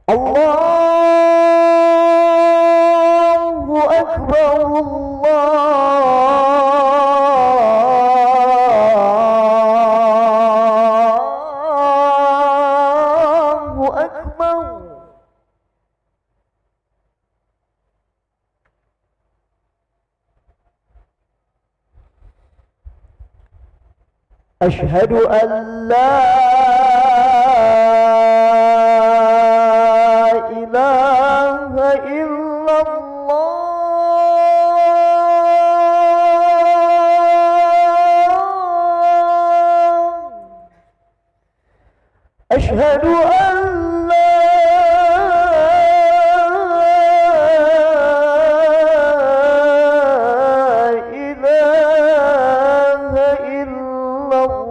الله أكبر. الله أكبر. أشهد أن لا إله إلا الله. أشهد أن لا إله إلا الله.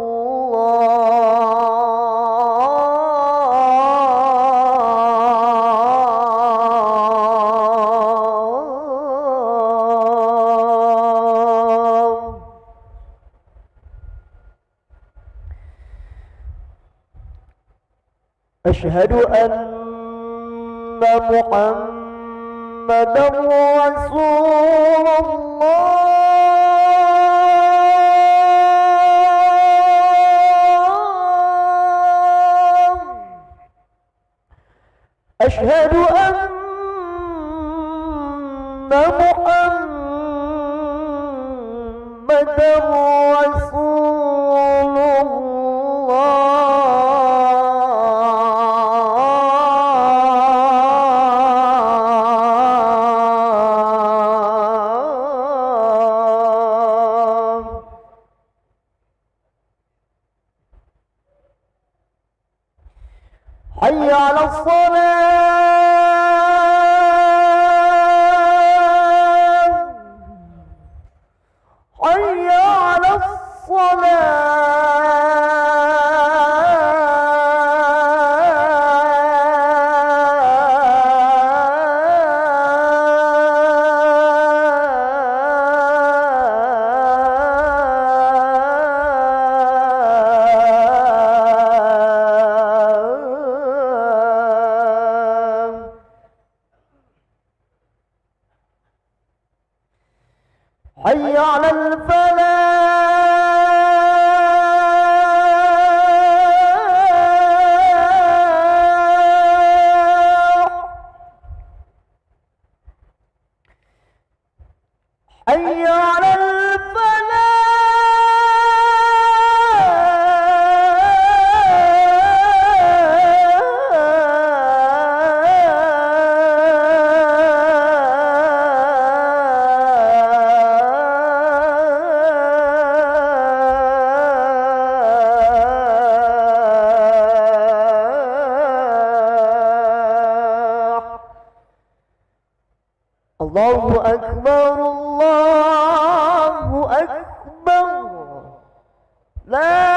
أشهد أن محمدا رسول الله. أشهد أن محمدا رسول الله. حي على الصلاة. حي على الصلاة. حي على الفلاح. حي على الفلاح. الله أكبر. الله أكبر. لا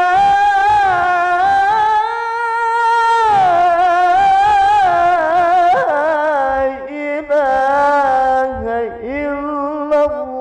إله إلا الله.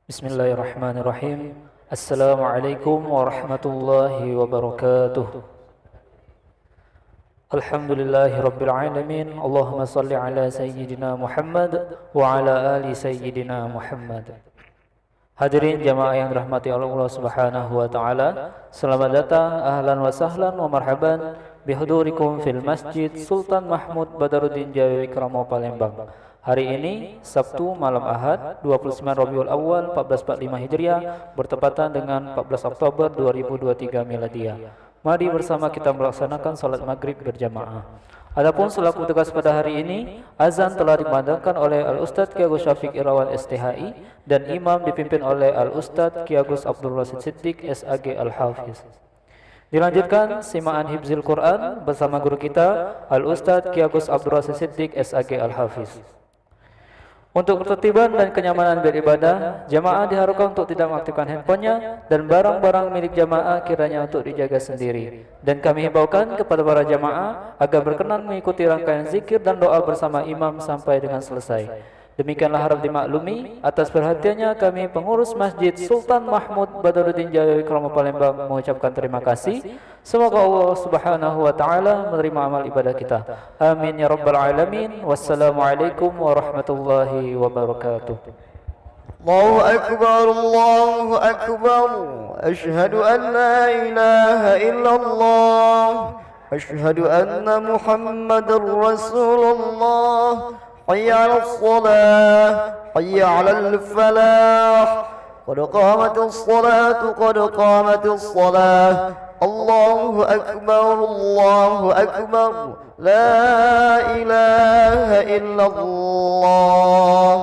Bismillahirrahmanirrahim. Assalamualaikum warahmatullahi wabarakatuh. Alhamdulillahirabbil alamin. Allahumma salli ala sayyidina Muhammad wa ala ali sayyidina Muhammad. Hadirin jamaah yang dirahmati Allah Subhanahu wa taala, selamat datang, ahlan wa sahlan wa marhaban bihudurikum fil Masjid Sultan Mahmud Badaruddin Jawi Kramo Palembang. Hari ini Sabtu malam Ahad 29 Rabiul Awal 1445 Hijriah bertepatan dengan 14 Oktober 2023 Miladiah. Mari bersama kita melaksanakan salat maghrib berjamaah. Adapun selaku tugas pada hari ini, azan telah dikumandangkan oleh Al-Ustadz Ki Agus Syafiq Irawan STHI dan imam dipimpin oleh Al-Ustadz Ki Agus Abdul Rasid Siddiq SAG Al-Hafiz. Dilanjutkan simaan Hifzil Quran bersama guru kita Al-Ustadz Ki Agus Abdul Rasid Siddiq SAG Al-Hafiz. Untuk ketertiban dan kenyamanan beribadah, jamaah diharapkan untuk tidak mengaktifkan handphonenya dan barang-barang milik jamaah kiranya untuk dijaga sendiri. Dan kami himbaukan kepada para jamaah agar berkenan mengikuti rangkaian zikir dan doa bersama imam sampai dengan selesai. Demikianlah harap dimaklumi. Atas perhatiannya kami pengurus Masjid Sultan Mahmud Badaruddin Jawi Kramo Palembang mengucapkan terima kasih. Semoga Allah Subhanahu wa taala menerima amal ibadah kita. Amin ya rabbal alamin. Wassalamualaikum warahmatullahi wabarakatuh. Allahu akbar, Allahu akbar. Asyhadu an la ilaha illallah. Asyhadu anna Muhammadar Rasulullah. حي على الصلاة حي على الفلاح قد قامت الصلاة قد قامت الصلاة الله أكبر الله أكبر لا إله إلا الله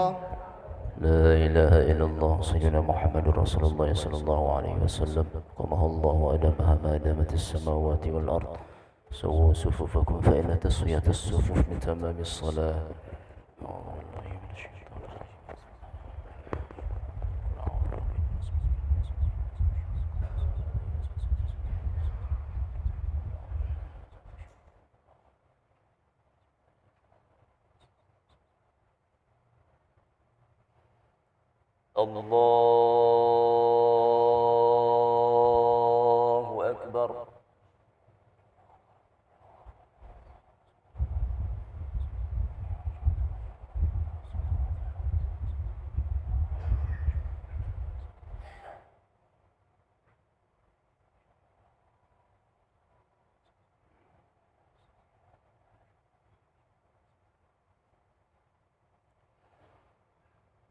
لا إله إلا الله سيدنا محمد رسول الله صلى الله عليه وسلم قامه الله وأدامها ما دامت السماوات والأرض سووا صفوفكم فإن تسوية الصفوف من تمام الصلاة. الله أكبر.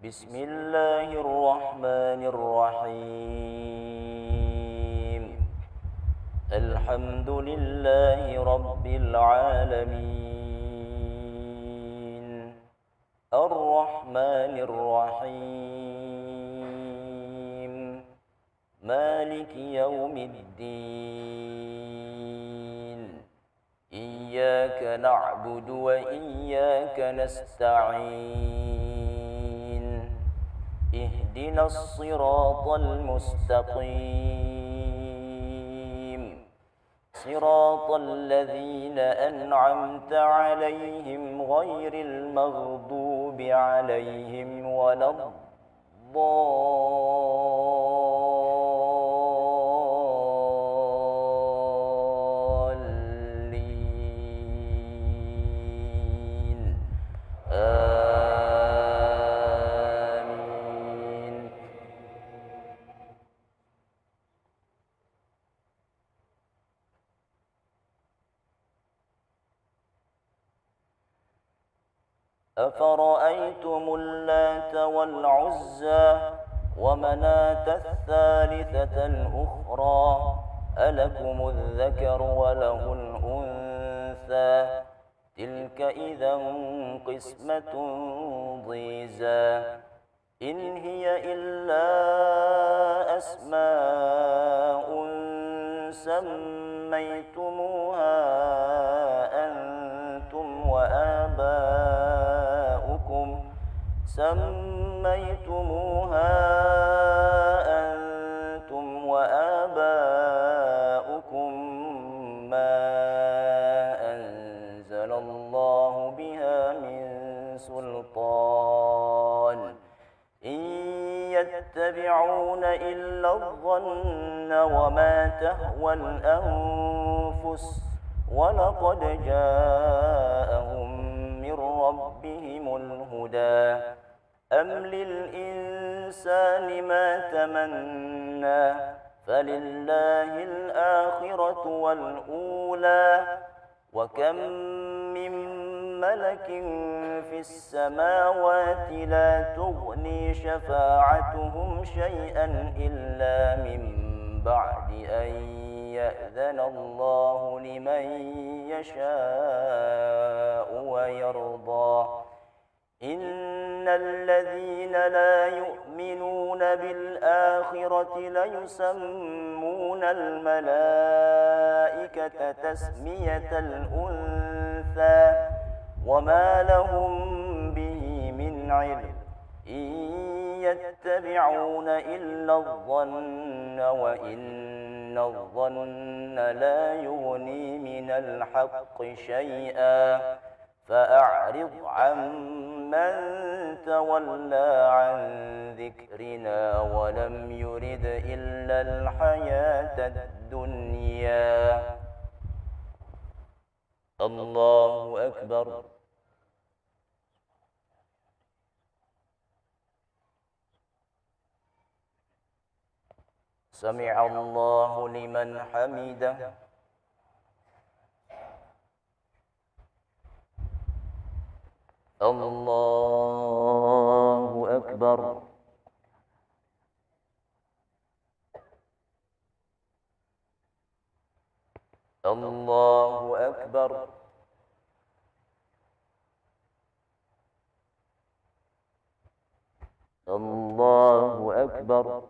بسم الله الرحمن الرحيم. الحمد لله رب العالمين الرحمن الرحيم مالك يوم الدين إياك نعبد وإياك نستعين اهدنا الصراط المستقيم صراط الذين أنعمت عليهم غير المغضوب عليهم ولا الضالين أفرأيتم اللات والعزى ومناة الثالثة الأخرى ألكم الذكر وله الأنثى تلك إذا قسمة ضيزى إن هي إلا أسماء سميتموها أنتم وآباؤكم ما أنزل الله بها من سلطان إن يتبعون إلا الظن وما تهوى الأنفس ولقد جاءهم من ربهم الهدى أم للإنسان ما تمنى فلله الآخرة والأولى وكم من ملك في السماوات لا تغني شفاعتهم شيئا إلا من بعد أن يأذن الله لمن يشاء ويرضى إن الذين لا يؤمنون بالآخرة ليسمون الملائكة تسمية الأنثى وما لهم به من علم إن يتبعون إلا الظن وإن الظن لا يغني من الحق شيئا فأعرض عمن تولى عن ذكرنا ولم يرد إلا الحياة الدنيا. الله أكبر. سمع الله لمن حمده. الله أكبر. الله أكبر. الله أكبر.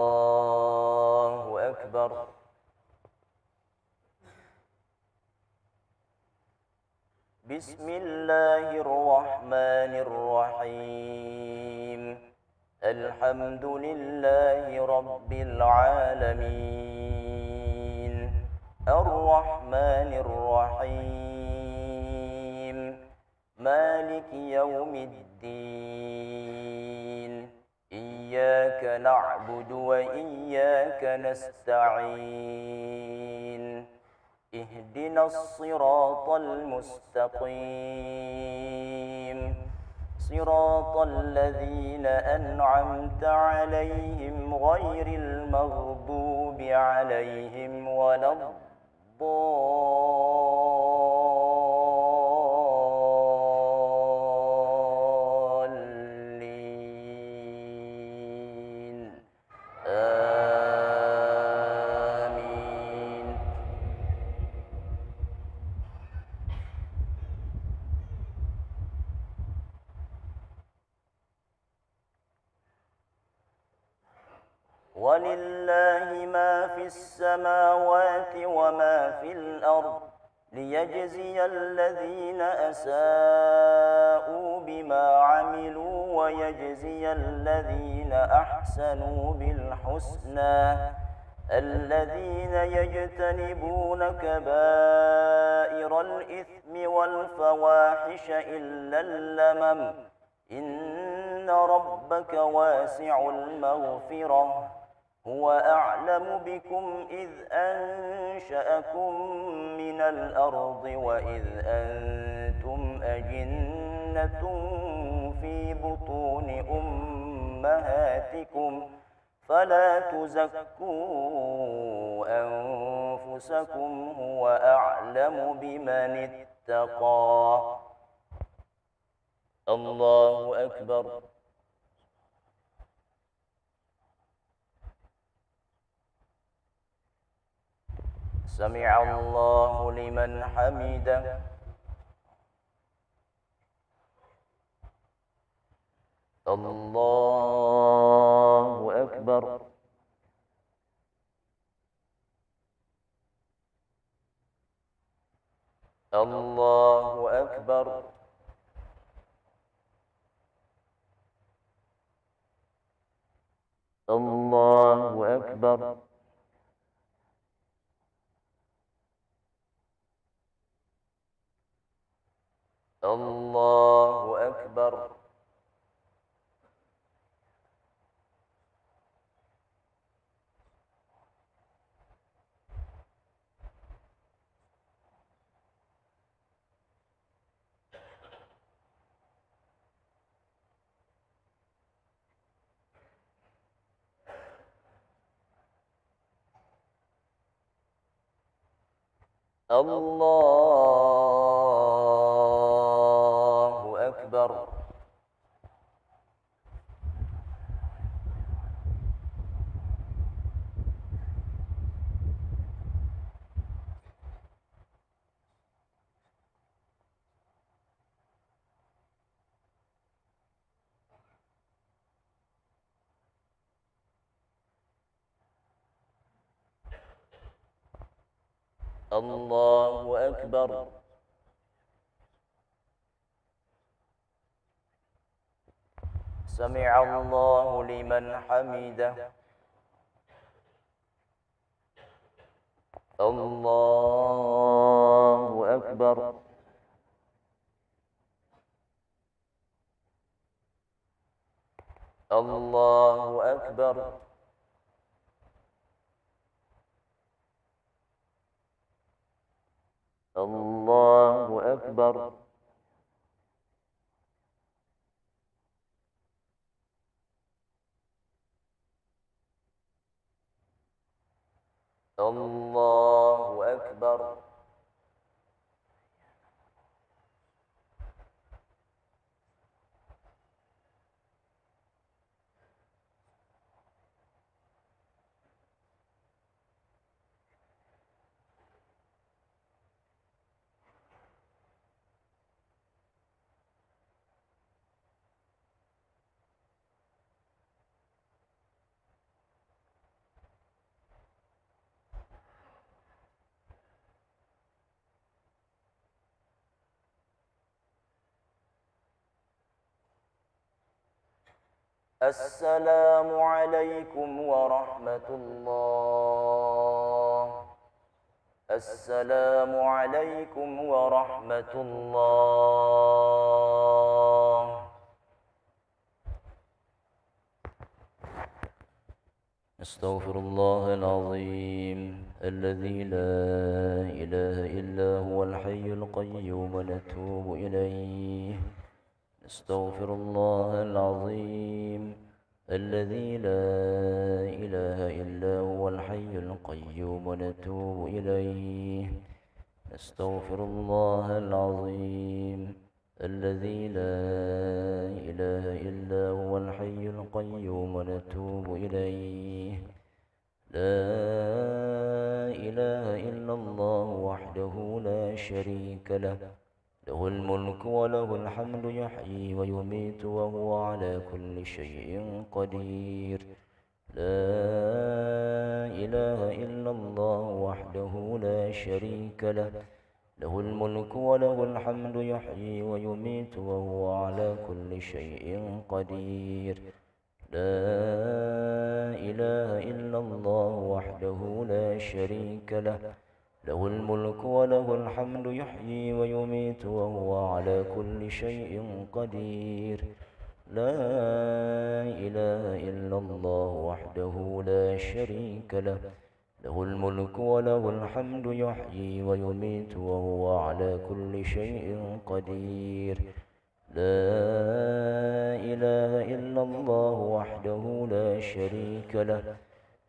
الله أكبر. بسم الله الرحمن الرحيم. الحمد لله رب العالمين الرحمن الرحيم مالك يوم الدين إياك نعبد وإياك نستعين اهدنا الصراط المستقيم صراط الذين أنعمت عليهم غير المغضوب عليهم ولا الضالين آمين. ولله ما في السماوات وما في الأرض ليجزي الذين أساءوا بما عملوا ويجزي الذين أحسنوا بالحسنى الذين يجتنبون كبائر الإثم والفواحش إلا اللمم إن ربك واسع المغفرة هو أعلم بكم إذ أنشأكم من الأرض وإذ أنتم أجنة في بطون أمهاتكم فلا تزكوا أنفسكم هو أعلم بمن اتقى. الله أكبر. سمع الله لمن حمده. الله أكبر. الله أكبر. الله أكبر. الله أكبر. الله أكبر. الله أكبر. سمع الله لمن حمده. الله أكبر. الله أكبر. الله أكبر. الله أكبر. السلام عليكم ورحمة الله. السلام عليكم ورحمة الله. أستغفر الله العظيم الذي لا إله إلا هو الحي القيوم ونتوب إليه. أستغفر الله العظيم الذي لا إله إلا هو الحي القيوم ونتوب إليه. أستغفر الله العظيم الذي لا إله إلا هو الحي القيوم ونتوب إليه. لا إله إلا الله وحده لا شريك له، له الملك وله الحمد يحيي ويميت وهو على كل شيء قدير. لا إله إلا الله وحده لا شريك له، له الملك وله الحمد يحيي ويميت وهو على كل شيء قدير. لا إله إلا الله وحده لا شريك له، له الملك وله الحمد يحيي ويميت وهو على كل شيء قدير. لا إله إلا الله وحده لا شريك له، له الملك وله الحمد يحيي ويميت وهو على كل شيء قدير. لا إله إلا الله وحده لا شريك له،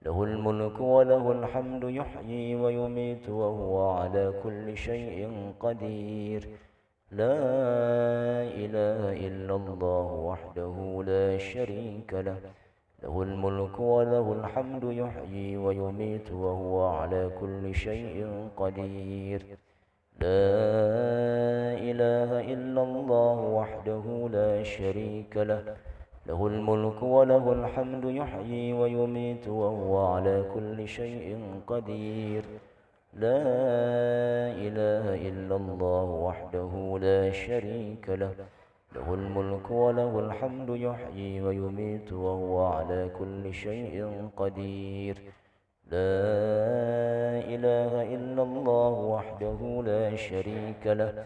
له الملك وله الحمد يحيي ويميت وهو على كل شيء قدير. لا إله إلا الله وحده لا شريك له، له الملك وله الحمد يحيي ويميت وهو على كل شيء قدير. لا إله إلا الله وحده لا شريك له، له الملك وله الحمد يحيي ويميت وهو على كل شيء قدير. لا إله إلا الله وحده لا شريك له، له الملك وله الحمد يحيي ويميت وهو على كل شيء قدير. لا إله إلا الله وحده لا شريك له،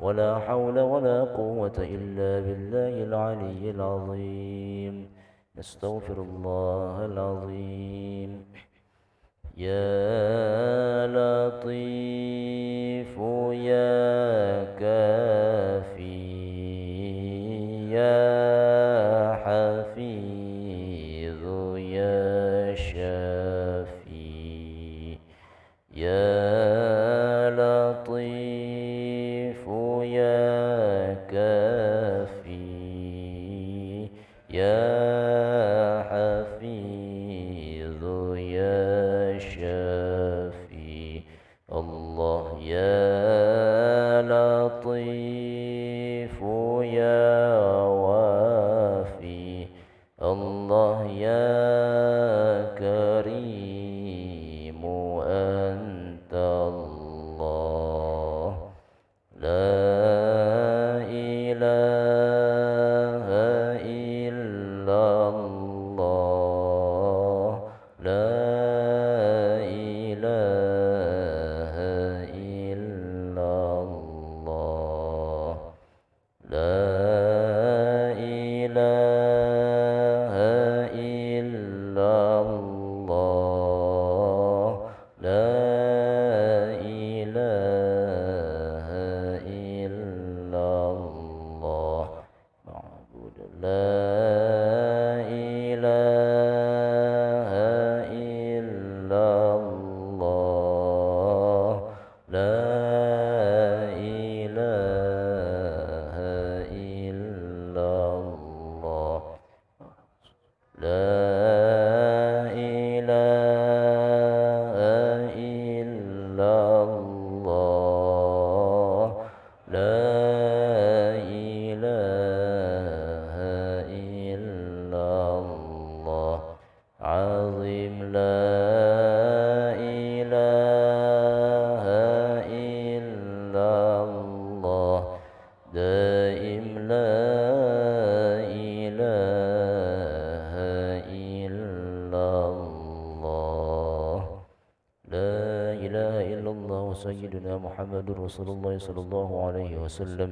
ولا حول ولا قوة إلا بالله العلي العظيم. نستغفر الله العظيم. يا لطيف يا كافي يا حفيظ يا شافي. يا لطيف يا كافي يا حفيظ يا شافي. الله يا لطيف يا وافي. الله يا كريم أنت الله. لا إله إلا الله. لا إله إلا الله. لا إله إلا الله. لا إله إلا الله. معبود لا إله إلا الله. لا إله إلا الله. لا إله إلا الله. لا إله إلا الله. عظيم لا إله إلا الله. دائم لا إله إلا الله. لا إله إلا الله سيدنا محمد رسول الله صلى الله عليه وسلم.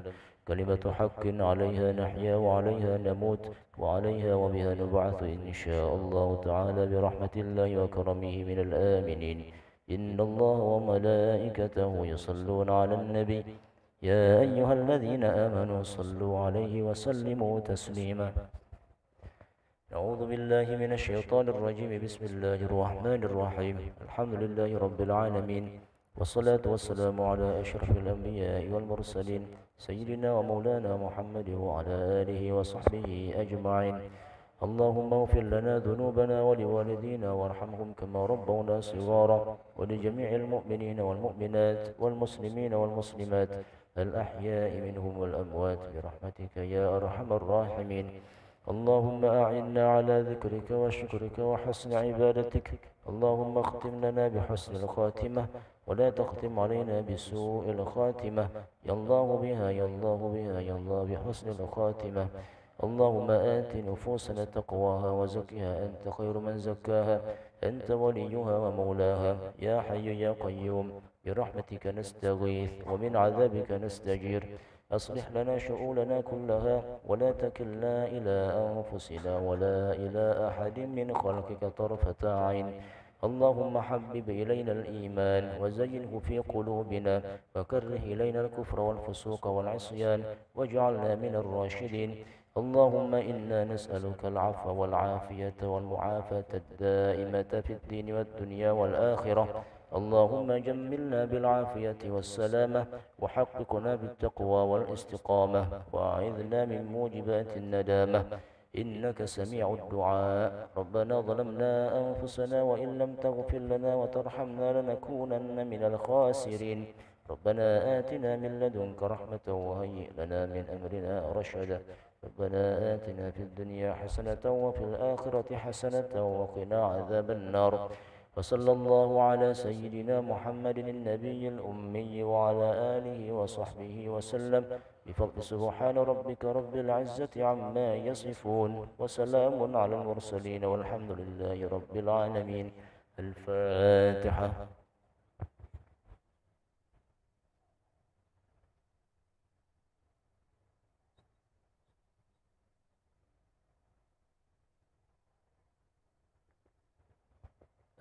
كلمة حق عليها نحيا وعليها نموت وعليها وبها نبعث إن شاء الله تعالى برحمة الله وكرمه من الآمنين. إن الله وملائكته يصلون على النبي يا أيها الذين آمنوا صلوا عليه وسلموا تسليما. أعوذ بالله من الشيطان الرجيم. بسم الله الرحمن الرحيم. الحمد لله رب العالمين، والصلاة والسلام على أشرف الأنبياء والمرسلين سيدنا ومولانا محمد وعلى آله وصحبه أجمعين. اللهم اغفر لنا ذنوبنا ولوالدينا وارحمهم كما ربونا صغارا، ولجميع المؤمنين والمؤمنات والمسلمين والمسلمات الأحياء منهم والأموات برحمتك يا أرحم الراحمين. اللهم أعنا على ذكرك وشكرك وحسن عبادتك. اللهم اختم لنا بحسن الخاتمة ولا تختم علينا بسوء الخاتمة. يا الله بها يا الله بها يا الله بحسن الخاتمة. اللهم آت نفوسنا تقواها وزكها أنت خير من زكاها. أنت وليها ومولاها. يا حي يا قيوم برحمتك نستغيث ومن عذابك نستجير. أصلح لنا شؤوننا كلها ولا تكلنا إلى أنفسنا ولا إلى أحد من خلقك طرفة عين. اللهم حبب إلينا الإيمان وزينه في قلوبنا وكره إلينا الكفر والفسوق والعصيان واجعلنا من الراشدين. اللهم إنا نسألك العفو والعافية والمعافاة الدائمة في الدين والدنيا والآخرة. اللهم جملنا بالعافية والسلامة وحققنا بالتقوى والاستقامة وأعذنا من موجبات الندامة إنك سميع الدعاء. ربنا ظلمنا أنفسنا وإن لم تغفر لنا وترحمنا لنكونن من الخاسرين. ربنا آتنا من لدنك رحمة وهيئ لنا من أمرنا رشدا. ربنا آتنا في الدنيا حسنة وفي الآخرة حسنة وقنا عذاب النار. وصلى الله على سيدنا محمد النبي الأمي وعلى آله وصحبه وسلم بفضل سبحان ربك رب العزة عما يصفون وسلام على المرسلين والحمد لله رب العالمين. الفاتحة.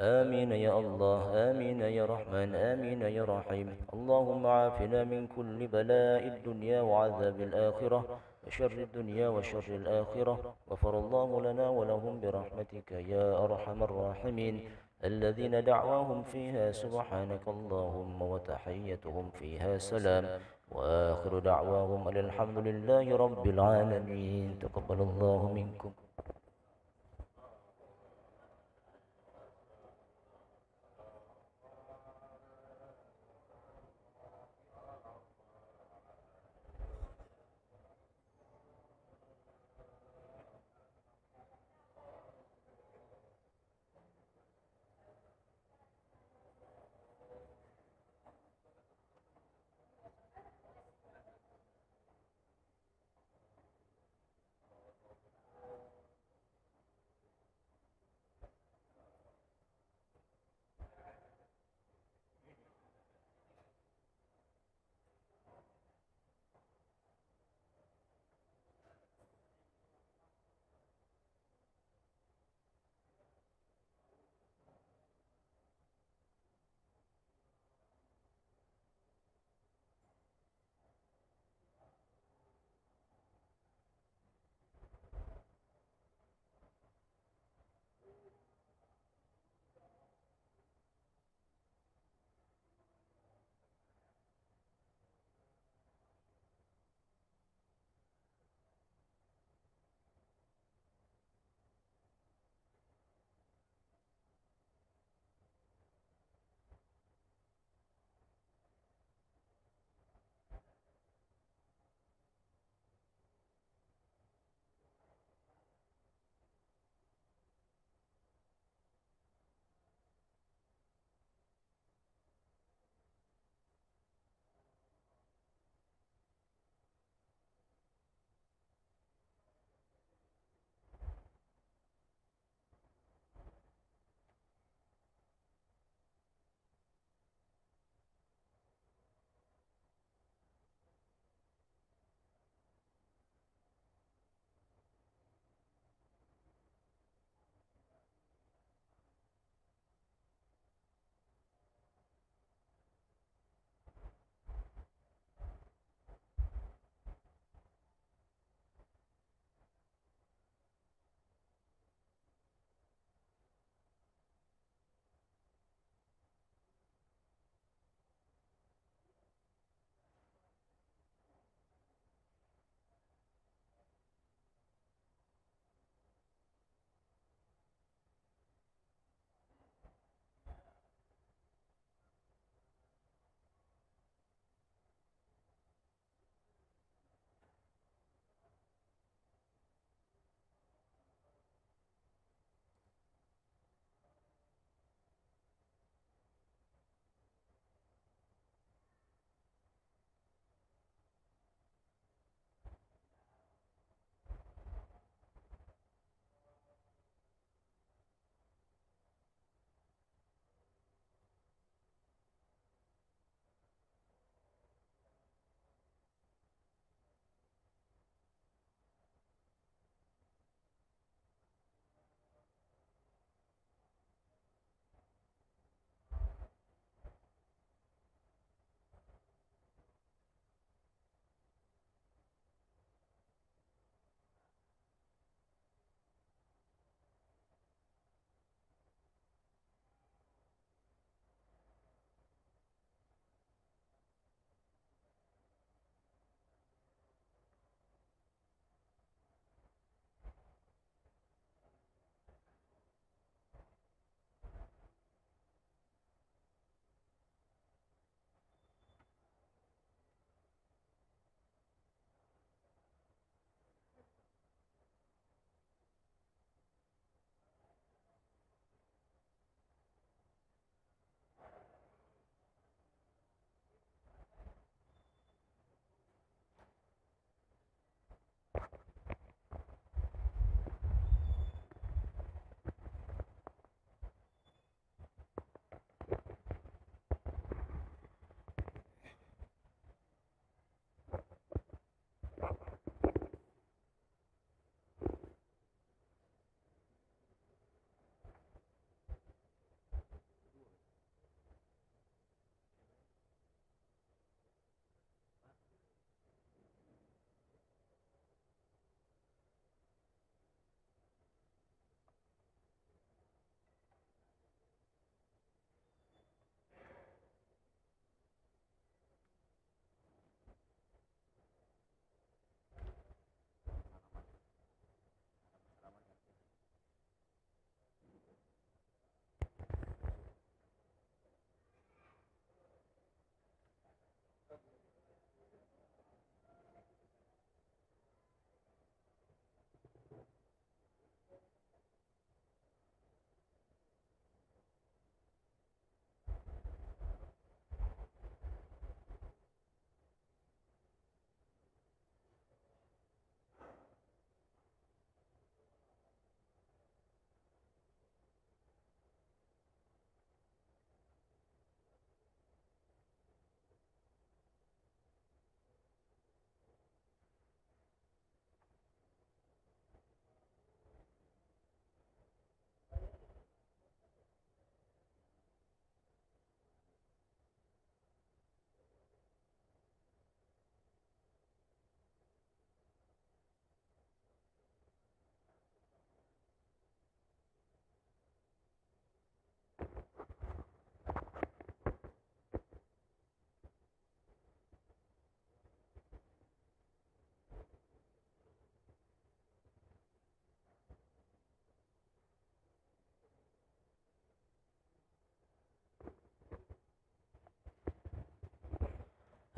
آمين يا الله، آمين يا رحمن، آمين يا رحيم. اللهم عافنا من كل بلاء الدنيا وعذاب الآخرة وشر الدنيا وشر الآخرة. غفر الله لنا ولهم برحمتك يا أرحم الراحمين. الذين دعواهم فيها سبحانك اللهم وتحيتهم فيها سلام، وآخر دعواهم أن الحمد لله رب العالمين. تقبل الله منكم.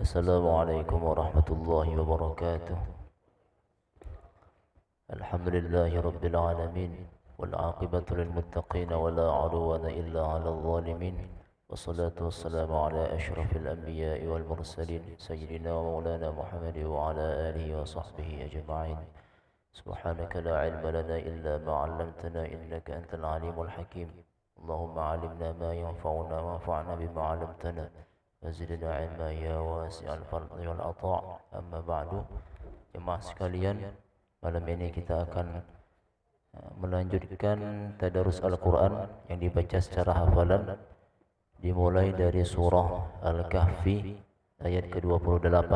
السلام عليكم ورحمة الله وبركاته. الحمد لله رب العالمين، والعاقبة للمتقين ولا عدوان إلا على الظالمين، والصلاة والسلام على أشرف الأنبياء والمرسلين سيدنا ومولانا محمد وعلى آله وصحبه أجمعين. سبحانك لا علم لنا إلا ما علمتنا إنك أنت العليم الحكيم. اللهم علمنا ما ينفعنا وانفعنا بما علمتنا وزدنا علما يا واسع الفضل والعطاء. Amma ba'du. Jemaah sekalian, malam ini kita akan melanjutkan tadarus Al-Quran yang dibaca secara hafalan, dimulai dari surah Al-Kahfi ayat ke-28.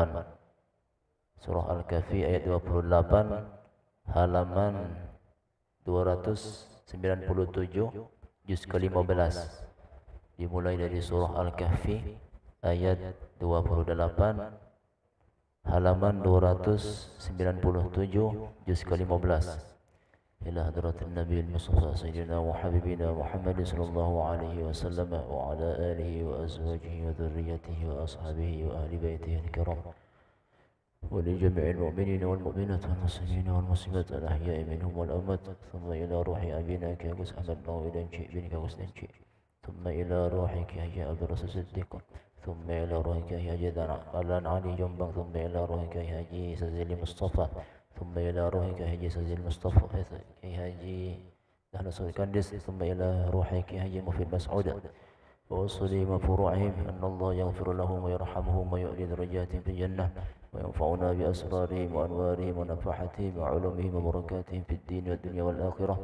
Surah Al-Kahfi ayat 28, halaman 297, juz ke-15. Dimulai dari surah Al-Kahfi ayat 28, halaman 297, juz ke-15. Ila hadratin Nabi al-Mustafa Sayyidina wa Habibina Muhammad sallallahu alaihi wasallam wa ala alihi wa azwajihi wa dhurriyyatihi wa ashabihi wa ahli baitihi al-kiram. ولجميع المؤمنين والمؤمنات والمسلمين والمسلمات الأحياء منهم والأموات. ثم إلى روح أبينا كاغوس أحمد نويدنشي بن كاغوس دنشي. ثم إلى روحك يا عبد الرسول الصديق. ثم إلى روحك يا جدنا ألان علي جنبك. ثم إلى روحك يا حجي سزيل مصطفى. ثم إلى روحك يا حجي سزيل مصطفى يا حجي نحن صديق كندس. ثم إلى روحك يا حجي مفيد مسعود ووصلهم وفروعهم أن الله يغفر لهم ويرحمهم ويؤدي درجاتهم في الجنة وينفعنا بأسرارهم وأنوارهم ونفحاتهم وعلومهم وبركاتهم في الدين والدنيا والآخرة.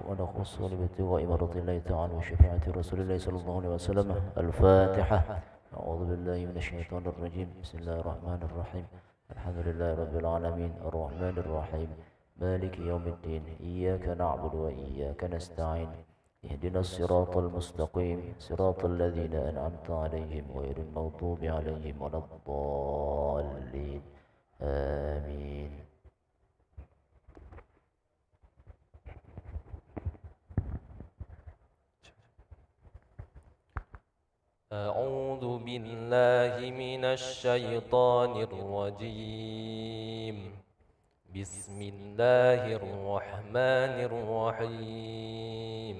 ونخص بابتغاء مرضات الله تعالى وشفاعة رسول الله صلى الله عليه وسلم. الفاتحة. أعوذ بالله من الشيطان الرجيم. بسم الله الرحمن الرحيم. الحمد لله رب العالمين الرحمن الرحيم مالك يوم الدين. إياك نعبد وإياك نستعين. اهدنا الصراط المستقيم صراط الذين أنعمت عليهم غير المغضوب عليهم ولا الضالين آمين. أعوذ بالله من الشيطان الرجيم. بسم الله الرحمن الرحيم.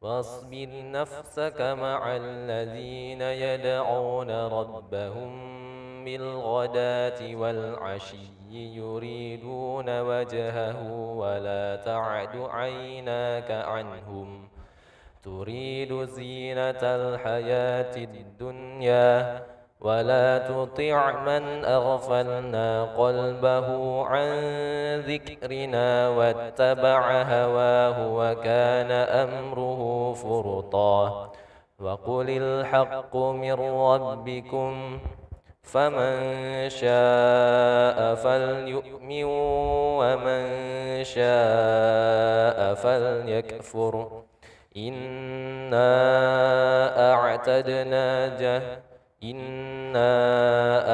واصبر نفسك مع الذين يدعون ربهم بالغداة والعشي يريدون وجهه ولا تعد عيناك عنهم تريد زينة الحياة الدنيا ولا تطع من أغفلنا قلبه عن ذكرنا واتبع هواه وكان أمره فرطا. وقل الحق من ربكم فمن شاء فليؤمن ومن شاء فليكفر. إنا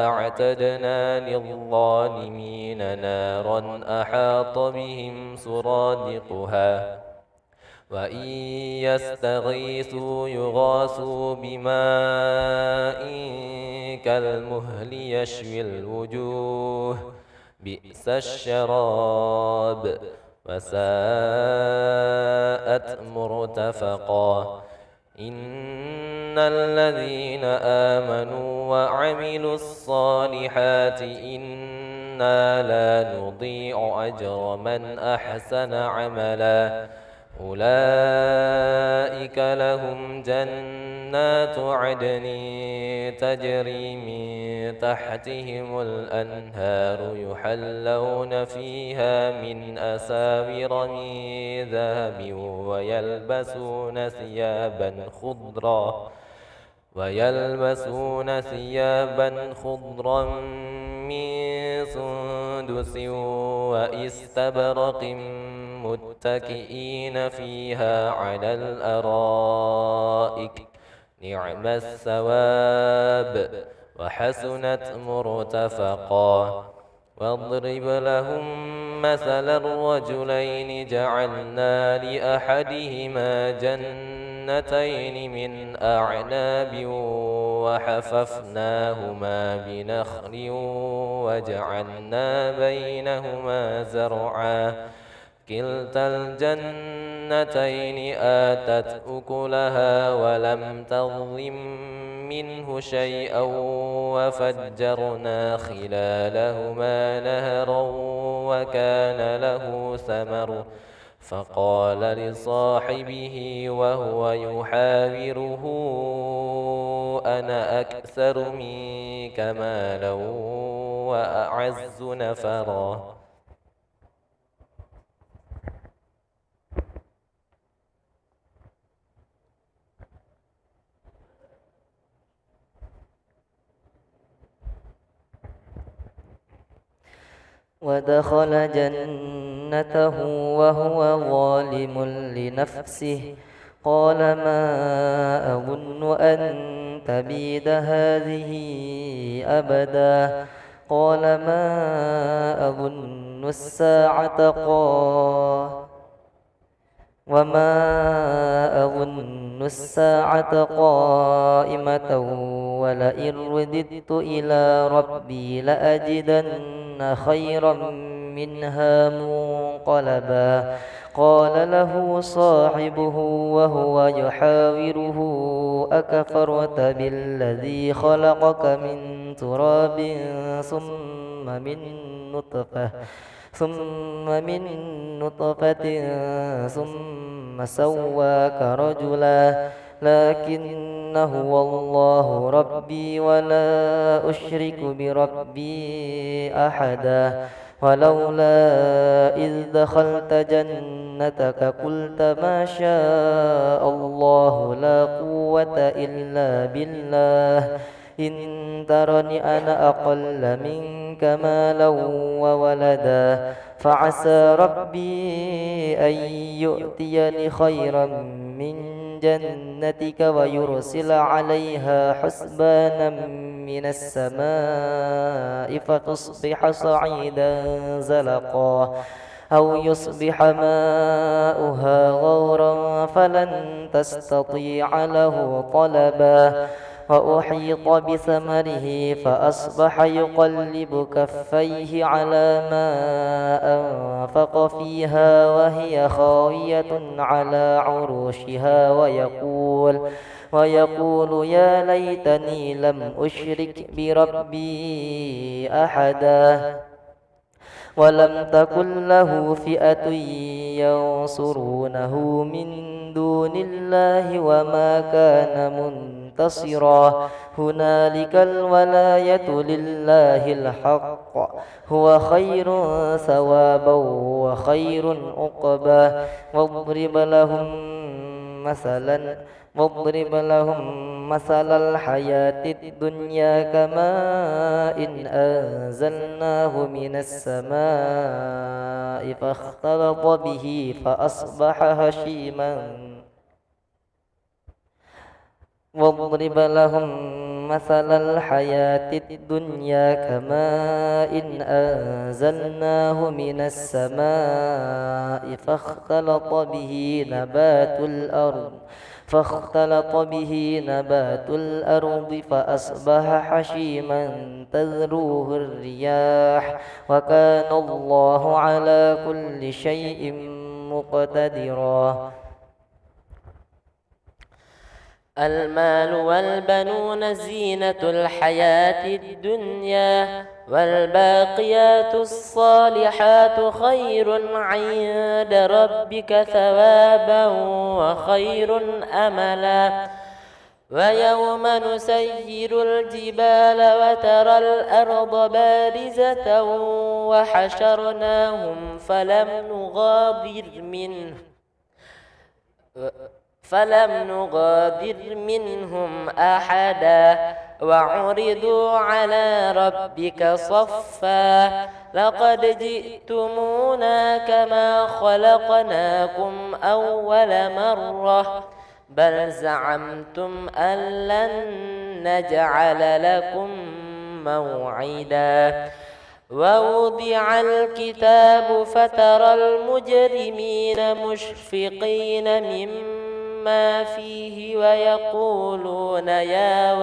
أعتدنا للظالمين نارا أحاط بهم سرادقها وإن يستغيثوا يغاثوا بماء كالمهل يشوي الوجوه بئس الشراب وساءت مرتفقا. إن الذين آمنوا وعملوا الصالحات إنا لا نضيع أجر من أحسن عملا. أولئك لهم جنات عدن تجري من تحتهم الأنهار يحلون فيها من أساور من ذهب ويلبسون ثيابا خضرا من سندس وإستبرق متكئين فيها على الأرائك نعم الثواب وحسنت مرتفقا. واضرب لهم مثل الرجلين جعلنا لأحدهما جنتين جنتين من أعناب وحففناهما بنخل وجعلنا بينهما زرعا كلتا الجنتين آتت أكلها ولم تظلم منه شيئا وفجرنا خلالهما نهرا وكان له ثمر فقال لصاحبه وهو يحاوره أنا أكثر منك مالا وأعز نفرا ودخل جنته وهو ظالم لنفسه قال ما أظن أن تبيد هذه أبدا قال ما أظن الساعة قائمة ولئن رددت إلى ربي لأجدن خيرا منها منقلبا قال له صاحبه وهو يحاوره أكفرت بالذي خلقك من تراب ثم من نطفة ثم سواك رجلا لكن هو الله ربي ولا أشرك بربي أحدا ولولا إذ دخلت جنتك قلت ما شاء الله لا قوة إلا بالله إن ترني أنا أقل منك مالا وولدا فعسى ربي أن يؤتيني خيرا من جنتك ويرسل عليها حسبانا من السماء فتصبح صعيدا زلقا أو يصبح ماؤها غورا فلن تستطيع له طلبا وأحيط بثمره فأصبح يقلب كفيه على ما أنفق فيها وهي خاوية على عروشها ويقول يا ليتني لم أشرك بربي أحدا ولم تكن له فئة ينصرونه من دون الله وما كان منتصرا هنالك الولاية لله الحق هو خير ثوابا وخير عقبا واضرب لهم مثل الحياة الدنيا كماء إن أنزلناه من السماء فاختلط به فأصبح هشيما واضرب لهم مثل الحياة الدنيا كماء إن أنزلناه من السماء فاختلط به نبات الأرض فأصبح حشيما تذروه الرياح وكان الله على كل شيء مقتدرا المال والبنون زينة الحياة الدنيا والباقيات الصالحات خير عند ربك ثوابا وخير أملا ويوم نسير الجبال وترى الأرض بارزة وحشرناهم فلم نغادر منهم أحدا وعرضوا على ربك صفا لقد جئتمونا كما خلقناكم أول مرة بل زعمتم أن لن نجعل لكم موعدا ووضع الكتاب فترى المجرمين مشفقين مما ما فيه ويقولون يا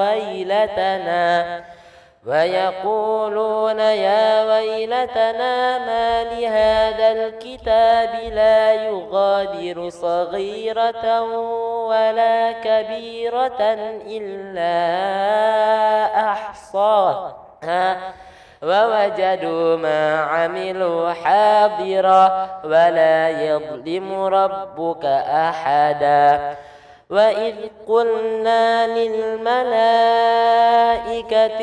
ويلتنا ما لهذا الكتاب لا يغادر صغيرة ولا كبيرة إلا أحصاها ووجدوا ما عملوا حاضرا ولا يظلم ربك أحدا وإذ قلنا للملائكة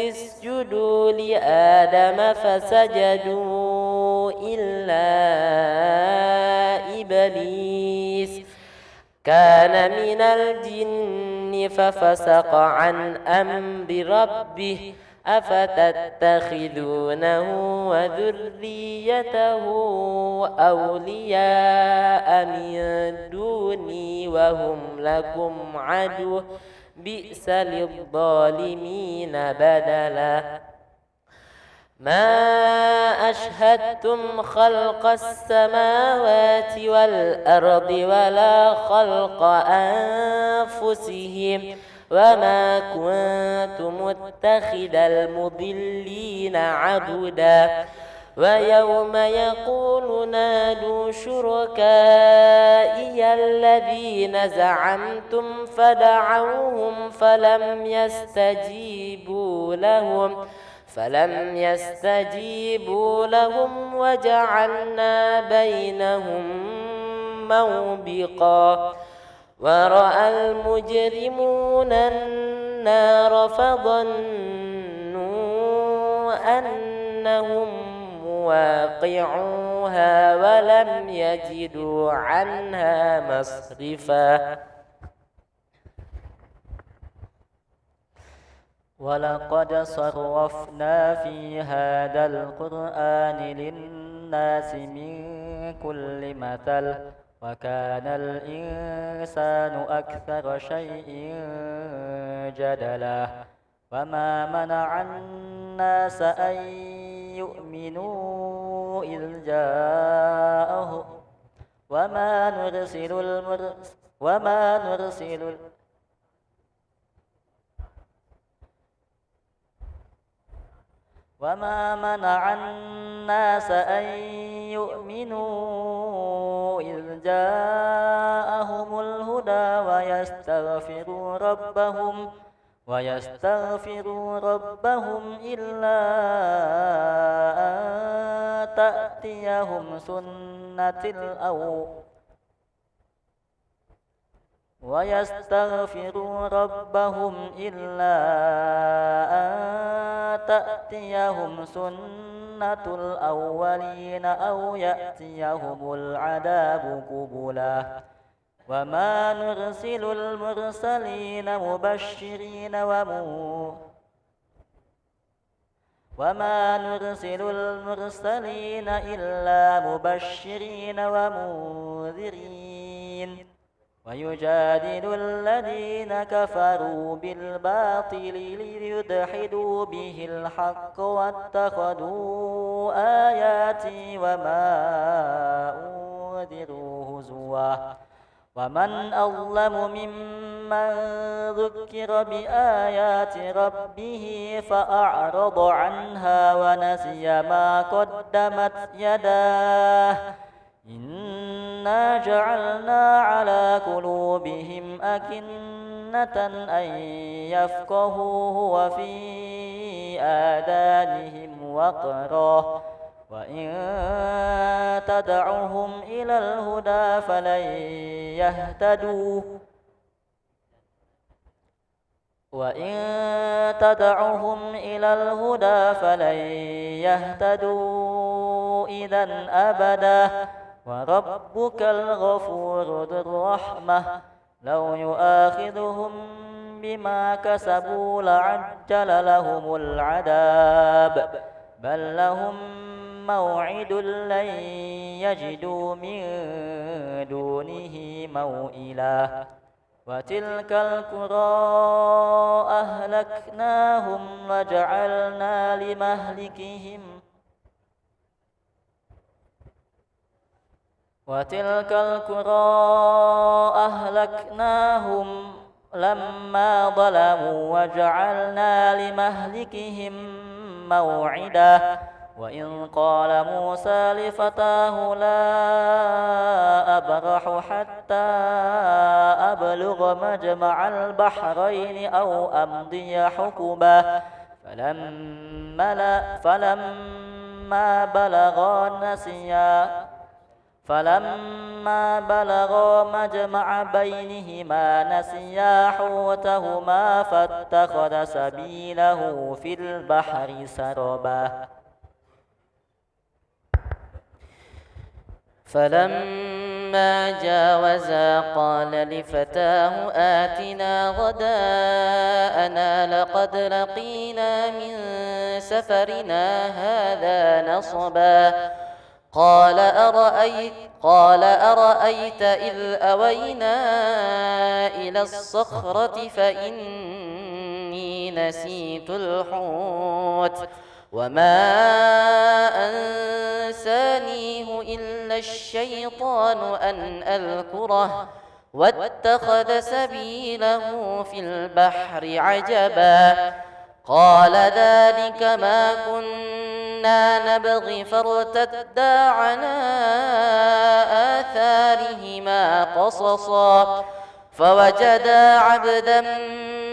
اسجدوا لآدم فسجدوا إلا إبليس كان من الجن ففسق عن أمر ربه أفتتخذونه وذريته أولياء من دوني وهم لكم عدو بئس للظالمين بدلا ما أشهدتم خلق السماوات والأرض ولا خلق أنفسهم وما كنت متخذ المضلين عضدا ويوم يقول نادوا شركائي الذين زعمتم فدعوهم فلم يستجيبوا لهم وجعلنا بينهم موبقا ورأى المجرمون النار فظنوا أنهم مواقعوها ولم يجدوا عنها مصرفا ولقد صرفنا في هذا القرآن للناس من كل مثل وكان الإنسان أكثر شيء جدلا وما منع الناس أن يؤمنوا إذ جاءهم وما منع الناس أن يؤمنوا إذ جاءهم الهدى ويستغفروا ربهم إلا أن تأتيهم سنة الأولين أو يأتيهم العذاب قبلا وما نرسل المرسلين إلا مبشرين ومنذرين ويجادل الذين كفروا بالباطل ليدحضوا به الحق واتخذوا آياتي وما أنذروا هزوا ومن أظلم ممن ذكر بآيات ربه فأعرض عنها ونسي ما قدمت يداه إنا جعلنا على قلوبهم أكنة أن يفقهوه وفي آذانهم وقرا وإن تدعهم إلى الهدى فلن يهتدوا إذا أبدا وربك الغفور ذو الرحمة لو يؤاخذهم بما كسبوا لعجل لهم العذاب بل لهم موعد لن يجدوا من دونه موئلا وتلك القرى أهلكناهم وتلك القرى أهلكناهم لما ظلموا وجعلنا لمهلكهم موعدا وإن قال موسى لفتاه لا أبرح حتى أبلغ مجمع البحرين أو أمضي حقبا فلما بلغا مجمع بينهما نسيا حوتهما فاتخذ سبيله في البحر سربا فلما جاوزا قال لفتاه آتنا غداءنا لقد لقينا من سفرنا هذا نصبا قال أرأيت إذ أوينا إلى الصخرة فإني نسيت الحوت وما أنسانيه إلا الشيطان أن أذكره واتخذ سبيله في البحر عجبا قال ذلك ما كنا نبغي فارتدا على آثارهما قصصا فوجدا عبدا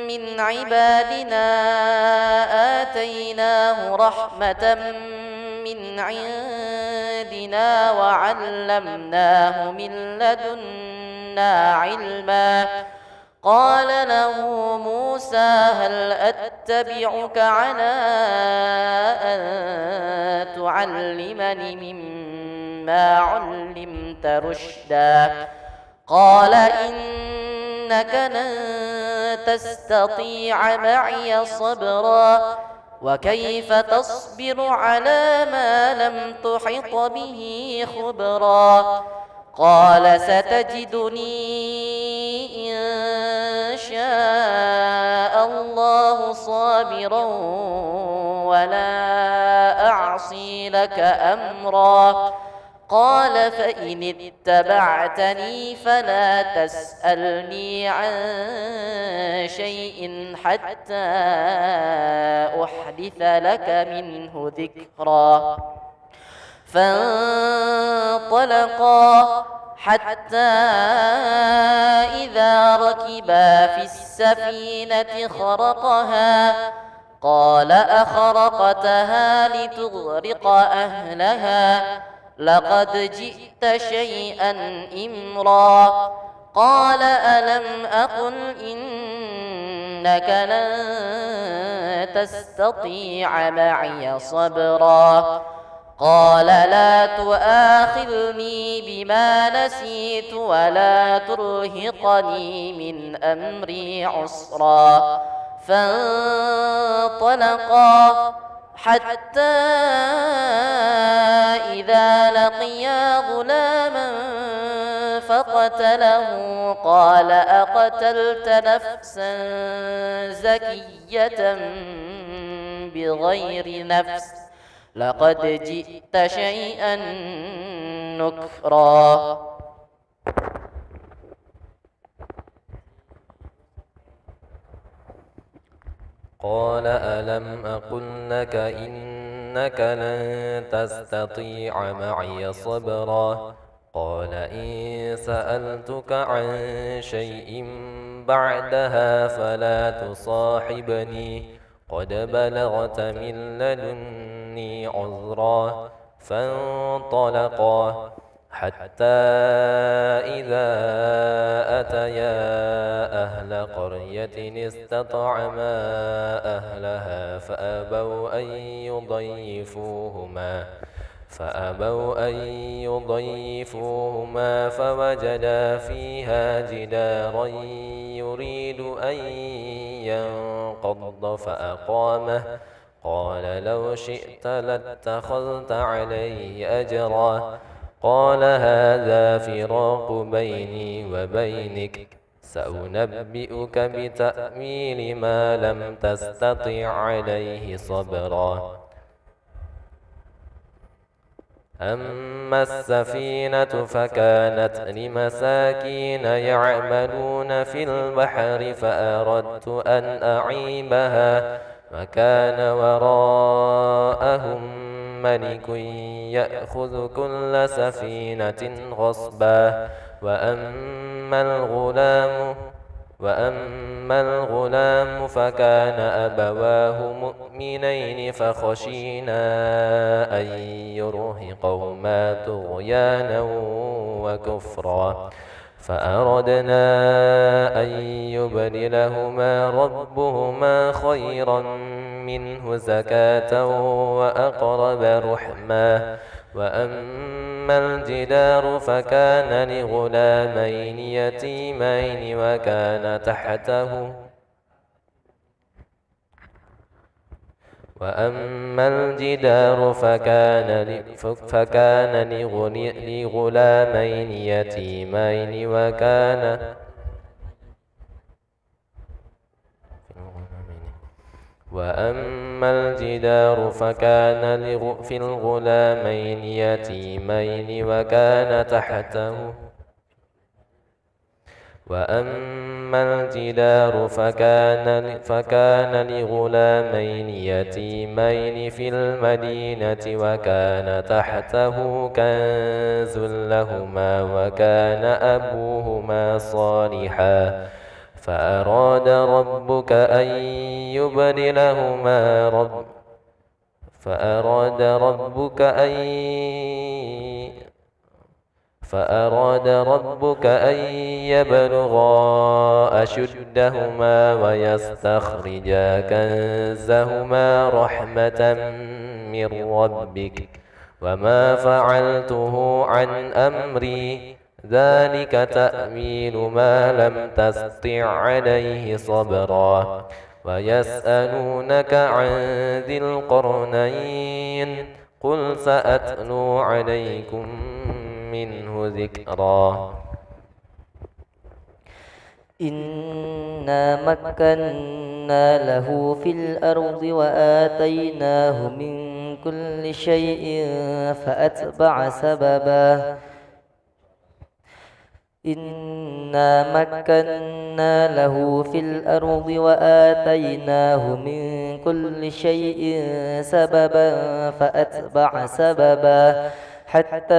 من عبادنا آتيناه رحمة من عندنا وعلمناه من لدنا علما قال له موسى هل أتبعك على أن تعلمني مما علمت رشدا قال إنك لن تستطيع معي صبرا وكيف تصبر على ما لم تحط به خبرا قال ستجدني إن شاء الله صابرا ولا أعصي لك أمرا قال فإن اتبعتني فلا تسألني عن شيء حتى أحدث لك منه ذكرا فانطلقا حتى إذا ركبا في السفينة خرقها قال أخرقتها لتغرق أهلها لقد جئت شيئا إمرا قال ألم أقل إنك لن تستطيع معي صبرا قال لا تؤاخذني بما نسيت ولا ترهقني من أمري عسرا فانطلقا حتى إذا لقيا غلاما فقتله قال أقتلت نفسا زكية بغير نفس لقد جئت شيئا نكرا قال ألم أقل لك إنك لن تستطيع معي صبرا قال إن سألتك عن شيء بعدها فلا تصاحبني قد بلغت من لدني عذرا فانطلقا حتى إذا أتيا أهل قرية استطعما أهلها فأبوا أن يضيفوهما فوجدا فيها جدارا يريد أن ينقض فأقامه قال لو شئت لاتخذت عليه أجرا قال هذا فراق بيني وبينك سأنبئك بتأويل ما لم تستطع عليه صبرا أما السفينة فكانت لمساكين يعملون في البحر فأردت أن أعيبها وكان وراءهم ملك يأخذ كل سفينة غصبا وأما الغلام فكان أبواه مؤمنين فخشينا أن يرهقهما طغيانا وكفرا فأردنا أن يبدلهما ربهما خيرا منه زكاة وأقرب رحما وأما الجدار فكان لغلامين يتيمين وكان تحته لغلامين يتيمين وأما الجدار فكان في الغلامين يتيمين وكان تحته في المدينة وكان تحته كنز لهما وكان أبوهما صالحا فأراد ربك أن يبلغا أشدهما ويستخرجا كنزهما رحمة من ربك وما فعلته عن أمري ذلك تأويل ما لم تستطع عليه صبرا ويسألونك عن ذي القرنين قل سأتلو عليكم منه ذكرا إنا مكنا له في الأرض وآتيناه من كل شيء فأتبع سببا إنا مكنا له في الأرض وآتيناه من كل شيء سببا فأتبع سببا حتى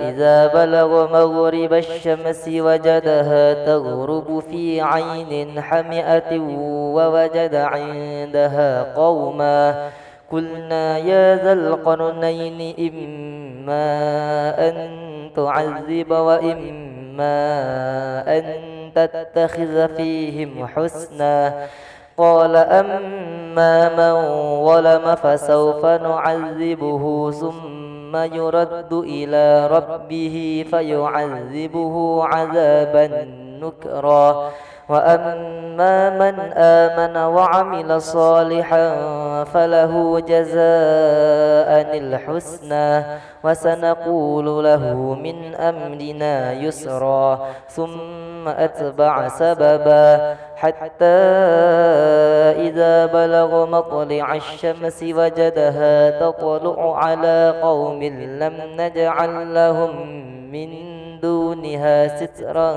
إذا بلغ مغرب الشمس وجدها تغرب في عين حمئة ووجد عندها قوما قلنا يا ذا القرنين إما أن تعذب وإما أن تتخذ فيهم حسنا قال أما من ظلم فسوف نعذبه ثم يرد إلى ربه فيعذبه عذابا نكرا وأما من آمن وعمل صالحا فله جزاء الحسنى وسنقول له من أمرنا يسرا ثم أتبع سببا حتى إذا بلغ مطلع الشمس وجدها تطلع على قوم لم نجعل لهم من دونها سترا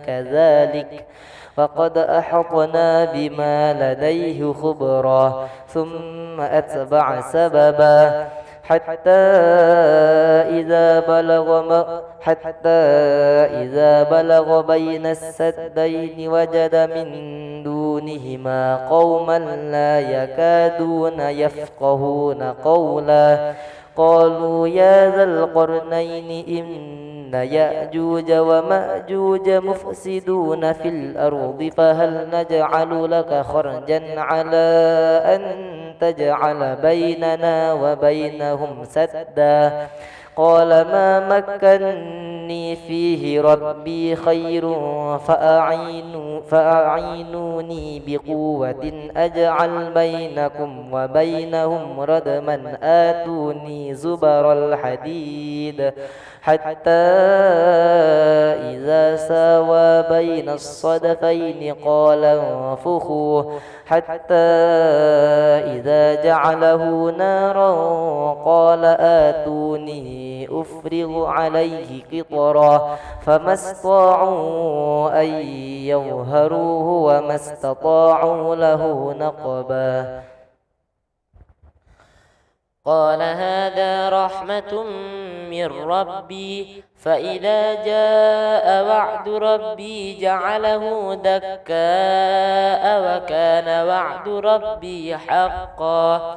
كذلك فقد أحطنا بما لديه خبرا ثم أتبع سببا حتى إذا بلغ بين السدين وجد من دونهما قوما لا يكادون يفقهون قولا قالوا يا ذا القرنين إن يأجوج ومأجوج مفسدون في الأرض فهل نجعل لك خرجا على أن تجعل بيننا وبينهم سدا قال ما مكني فيه ربي خير فأعينوني بقوة أجعل بينكم وبينهم ردما آتوني زبر الحديد حتى إذا ساوى بين الصدفين قال انفخوا حتى إذا جعله نارا قال آتوني أفرغ عليه قطرا فما استطاعوا أن يظهروه وما استطاعوا له نقبا. قال هذا رحمة من ربي فإذا جاء وعد ربي جعله دكاء وكان وعد ربي حقا.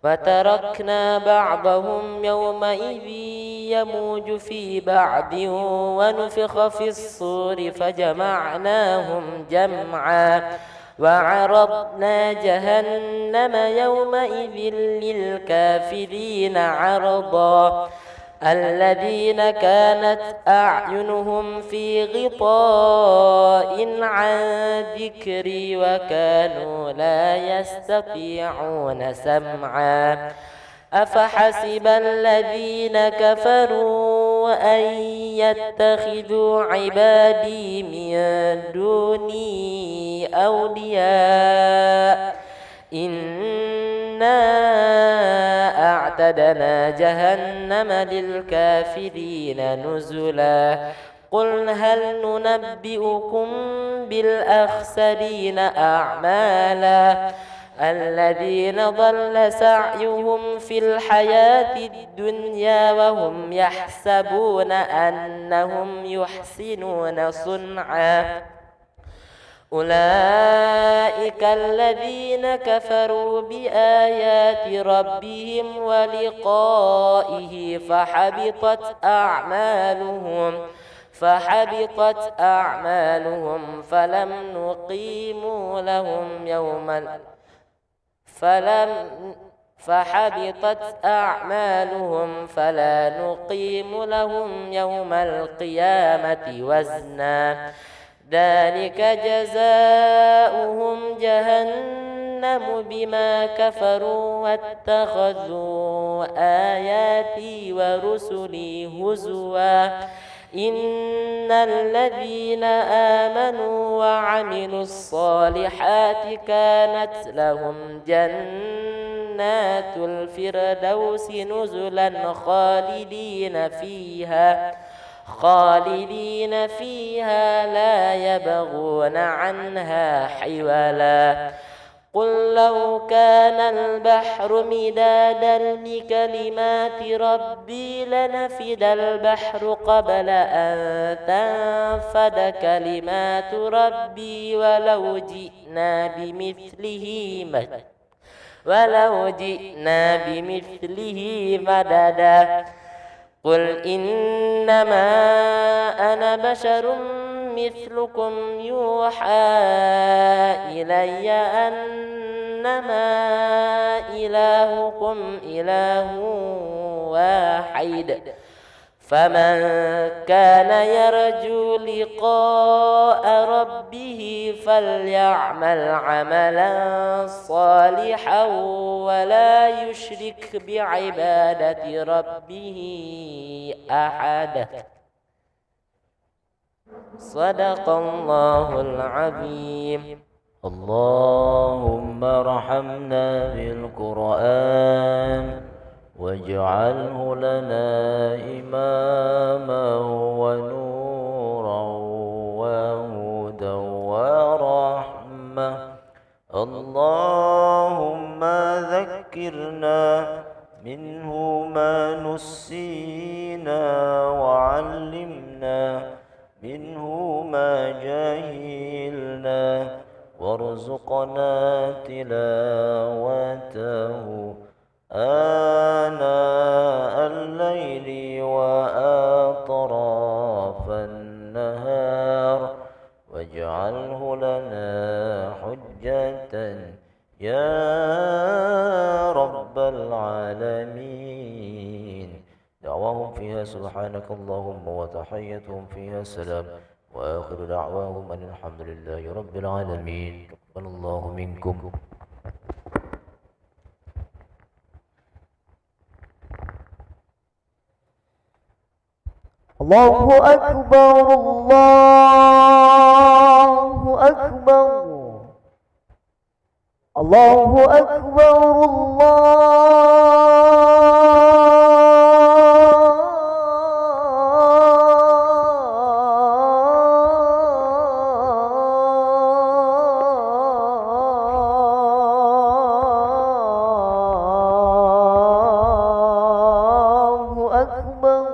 وتركنا بعضهم يومئذ يموج في بعض ونفخ في الصور فجمعناهم جمعا وعرضنا جهنم يومئذ للكافرين عرضا. الذين كانت أعينهم في غطاء عن ذكري وكانوا لا يستطيعون سمعا. أفحسب الذين كفروا أن يتخذوا عبادي من دوني أولياء إنا أعتدنا جهنم للكافرين نزلا. قل هل ننبئكم بالأخسرين أعمالا الذين ضل سعيهم في الحياة الدنيا وهم يحسبون أنهم يحسنون صنعا. أولئك الذين كفروا بآيات ربهم ولقائه فحبطت أعمالهم فلا نقيم لهم يوم القيامة وزنا. ذلك جزاؤهم جهنم بما كفروا واتخذوا آياتي ورسلي هزوا. إن الذين آمنوا وعملوا الصالحات كانت لهم جنات الفردوس نزلا خالدين فيها لا يبغون عنها حولا. قل لو كان البحر مدادا لكلمات ربي لنفد البحر قبل أن تنفد كلمات ربي ولو جئنا بمثله مددا. قل إنما أنا بشر مثلكم يوحى إلي أنما إلهكم إله واحد. فمن كان يرجو لقاء ربه فليعمل عملا صالحا ولا يشرك بعبادة ربه أحدا. صدق الله العظيم. اللهم ارحمنا بالقرآن واجعله لنا إماما ونورا وهدى ورحمة. اللهم ذكرنا منه ما نسينا وعلمنا منه ما جهلنا وارزقنا تلاوته آناء الليل وأطراف النهار واجعله لنا حجة يا رب العالمين. دعواهم فيها سبحانك اللهم وتحيتهم فيها سلام وآخر دعواهم أن الحمد لله رب العالمين. تقبل الله منكم. الله أكبر الله أكبر الله أكبر الله أكبر.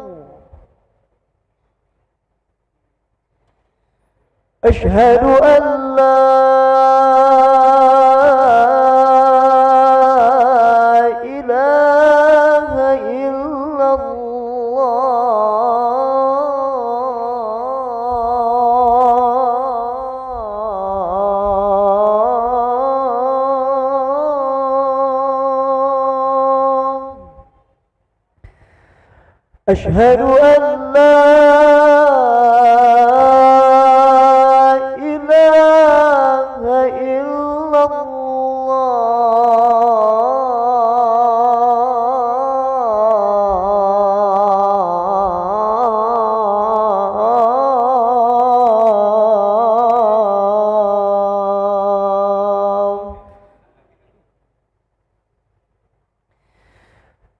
أشهد أن لا إله إلا الله. أشهد أن لا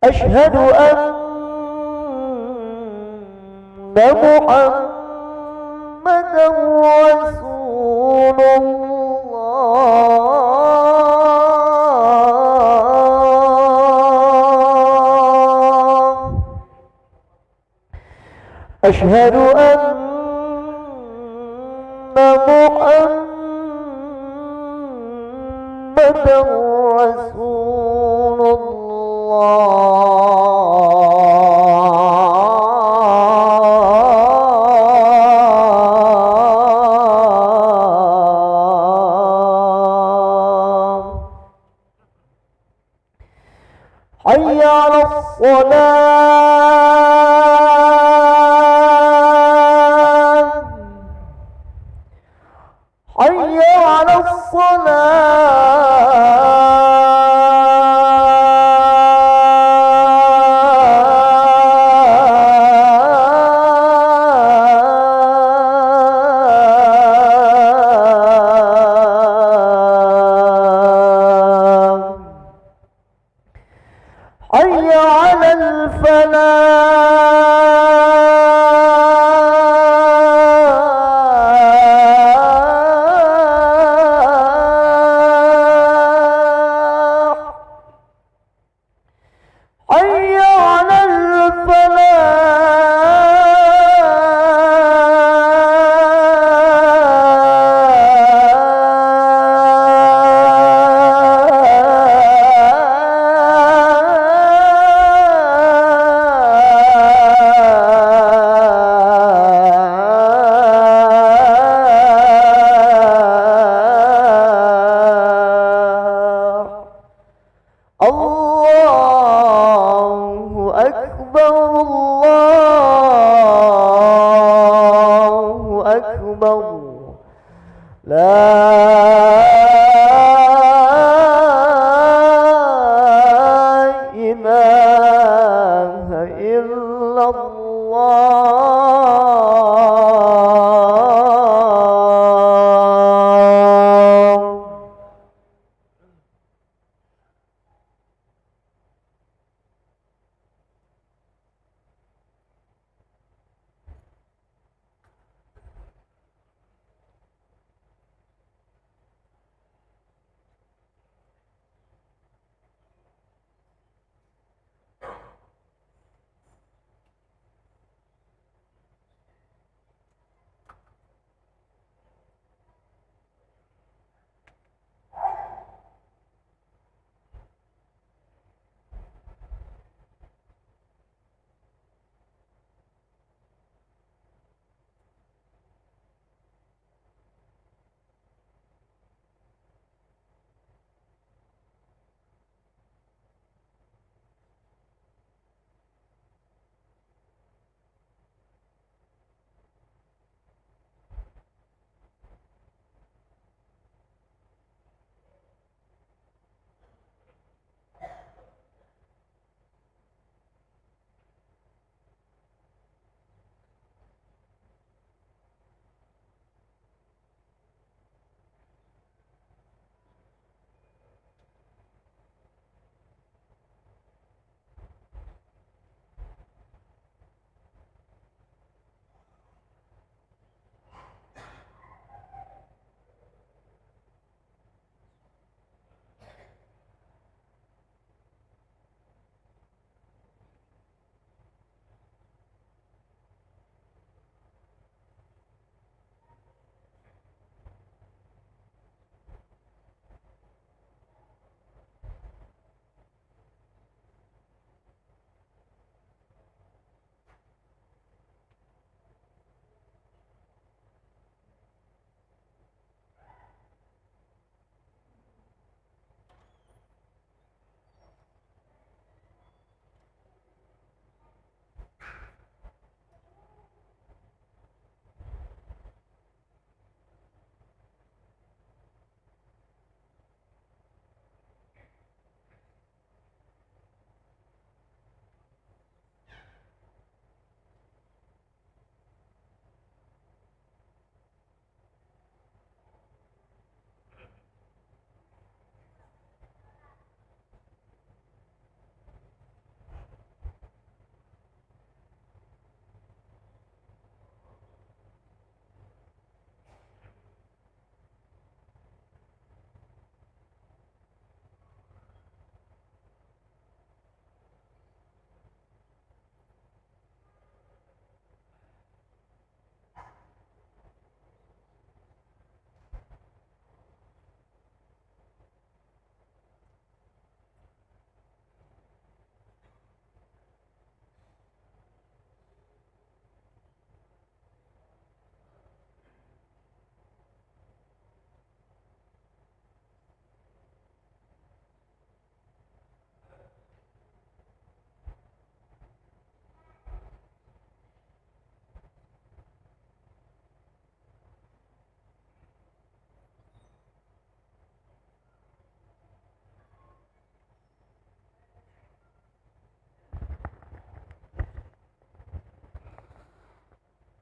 أشهد أن محمدا رسول الله. أشهد أن محمدا رسول الله. حي على الصلاة حي على الصلاة حي على الفلاح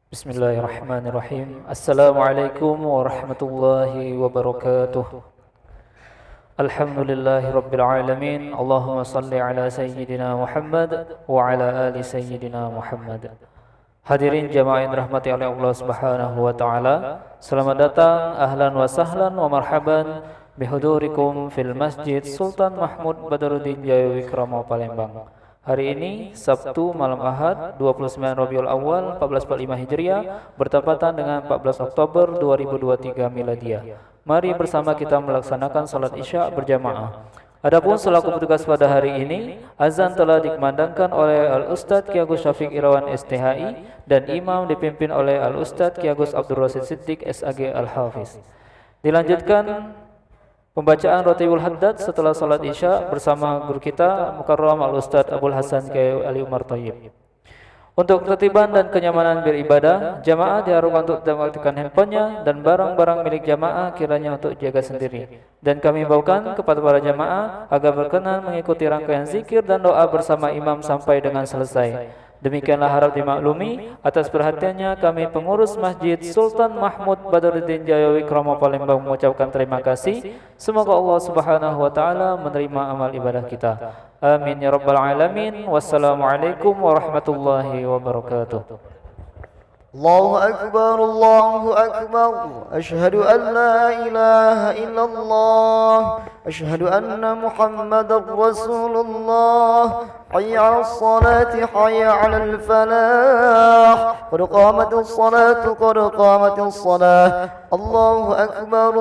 Bismillahirrahmanirrahim. Assalamualaikum warahmatullahi wabarakatuh. Alhamdulillahirabbil alamin. Allahumma salli ala sayyidina Muhammad wa ala ali sayyidina Muhammad. Hadirin jamaah yang dirahmati oleh Allah Subhanahu wa taala, selamat datang, ahlan wa sahlan wa marhaban bihudurikum fil Masjid Sultan Mahmud Badaruddin Jaya Wikrama Palembang. Hari ini Sabtu malam Ahad 29 Rabiul Awal 1445 Hijriah bertepatan dengan 14 Oktober 2023 Miladiah. Mari bersama kita melaksanakan salat Isya berjamaah. Adapun selaku petugas pada hari ini, azan telah dikumandangkan oleh Al-Ustadz Ki Agus Syafiq Irawan STHI dan imam dipimpin oleh Al-Ustadz Ki Agus Abdul Rasid Siddiq SAG Al-Hafiz. Dilanjutkan pembacaan Ratibul Haddad setelah salat Isya bersama guru kita Mukarram Al-Ustadz Abdul Hasan Kiai Ali Umar Thayyib. Untuk ketertiban dan kenyamanan beribadah, jamaah diharapkan untuk tidak mengaktifkan handphonenya dan barang-barang milik jamaah kiranya untuk jaga sendiri. Dan kami bawakan kepada para jamaah agar berkenan mengikuti rangkaian zikir dan doa bersama imam sampai dengan selesai. Demikianlah harap dimaklumi. Atas perhatiannya kami pengurus Masjid Sultan Mahmud Badaruddin Jaya Wikrama Palembang mengucapkan terima kasih. Semoga Allah Subhanahu wa taala menerima amal ibadah kita. Amin ya rabbal alamin. Wassalamualaikum warahmatullahi wabarakatuh. الله أكبر الله أكبر أشهد أن لا إله إلا الله أشهد أن محمد رسول الله حي على الصلاة حي على الفلاح قد قامت الصلاة قد قامت الصلاة الله أكبر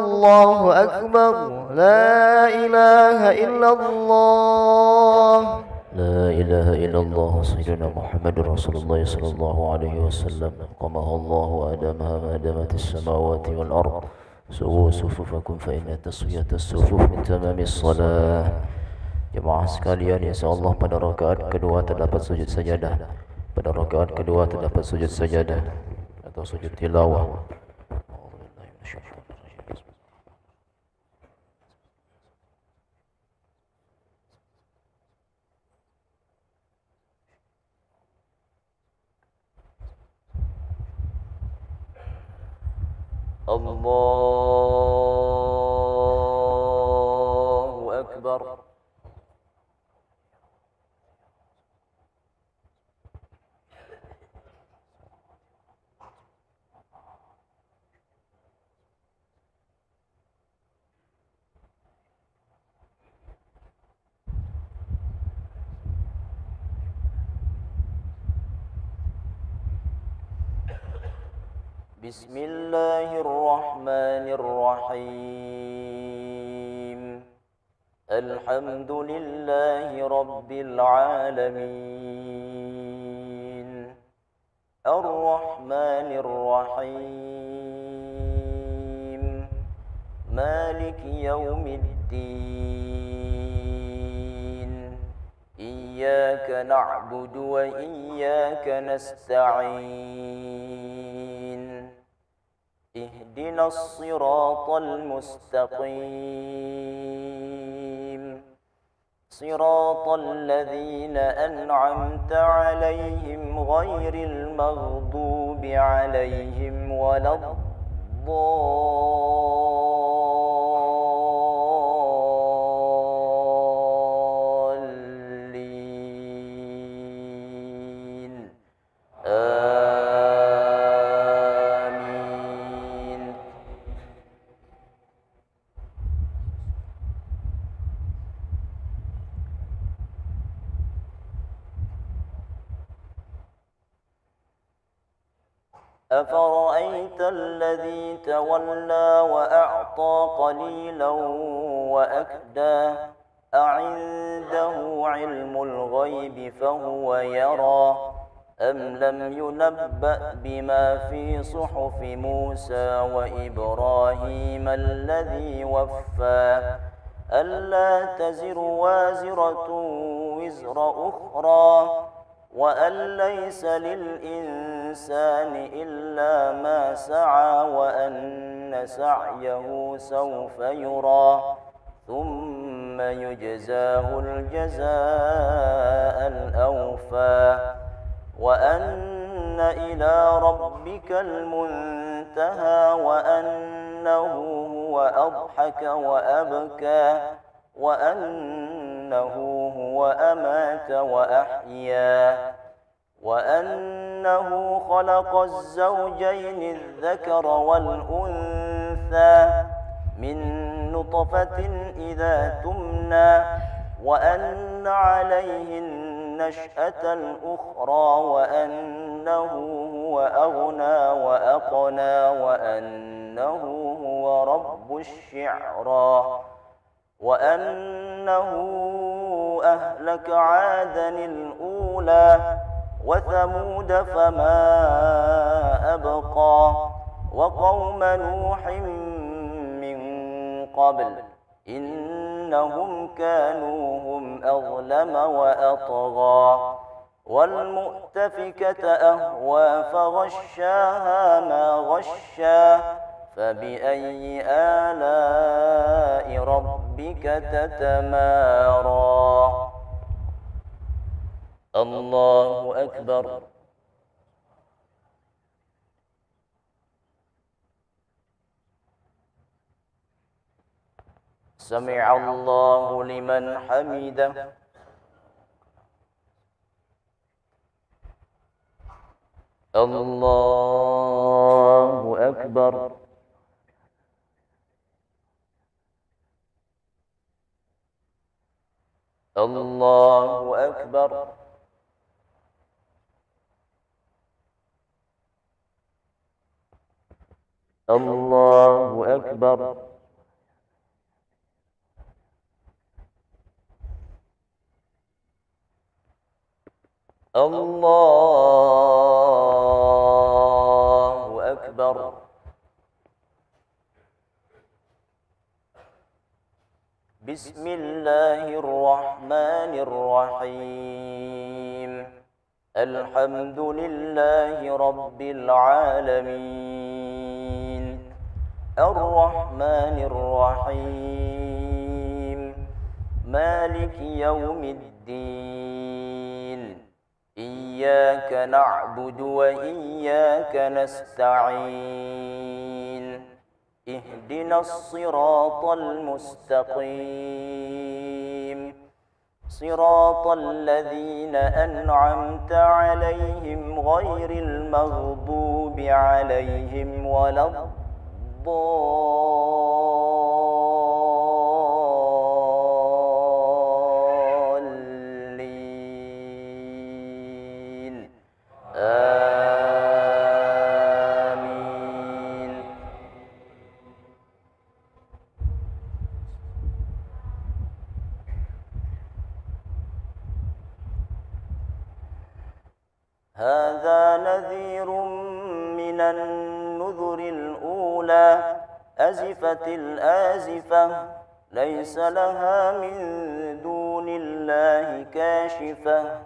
لا إله إلا الله لا إله إلا الله سيدنا محمد رسول الله صلى الله عليه وسلم قامها الله وأدامها ما دامت السماوات والأرض سووا صفوفكم فإن تسوية الصفوف من تمام الصلاة. Jemaah sekalian, insyaallah pada rakaat kedua terdapat sujud sajadah. Pada rakaat kedua terdapat sujud sajadah atau sujud tilawah. Allahu Akbar. بسم الله الرحمن الرحيم الحمد لله رب العالمين الرحمن الرحيم مالك يوم الدين إياك نعبد وإياك نستعين اهدنا الصراط المستقيم صراط الذين أنعمت عليهم غير المغضوب عليهم ولا الضالين أفرأيت الذي تولى وأعطى قليلا وأكدى أعنده علم الغيب فهو يرى أم لم ينبأ بما في صحف موسى وإبراهيم الذي وفى ألا تزر وازرة وزر أخرى وأن ليس للإنسان إلا ما سعى وأن سعيه سوف يرى ثم يجزاه الجزاء الأوفى وأن إلى ربك المنتهى وأنه هو أضحك وأبكى وأنه هو أمات وأحيا وأنه خلق الزوجين الذكر والأنثى من نطفة إذا تمنى وأن عليه النشأة الأخرى وأنه هو أغنى وأقنى وأنه هو رب الشعرى وأنه أهلك عادا الأولى وثمود فما أبقى وقوم نوح من قبل إنهم كانوا هم أظلم وأطغى والمؤتفكة أهوى فغشاها ما غشا فبأي آلاء ربك تتمارى الله أكبر سمع الله لمن حمده الله أكبر الله أكبر الله أكبر الله أكبر بسم الله الرحمن الرحيم الحمد لله رب العالمين الرحمن الرحيم مالك يوم الدين إياك نعبد وإياك نستعين اهدنا الصراط المستقيم صراط الذين أنعمت عليهم غير المغضوب عليهم ولا الضالين آمين هذا نذير من النذر الأولى أزفت الآزفة ليس لها من دون الله كاشفة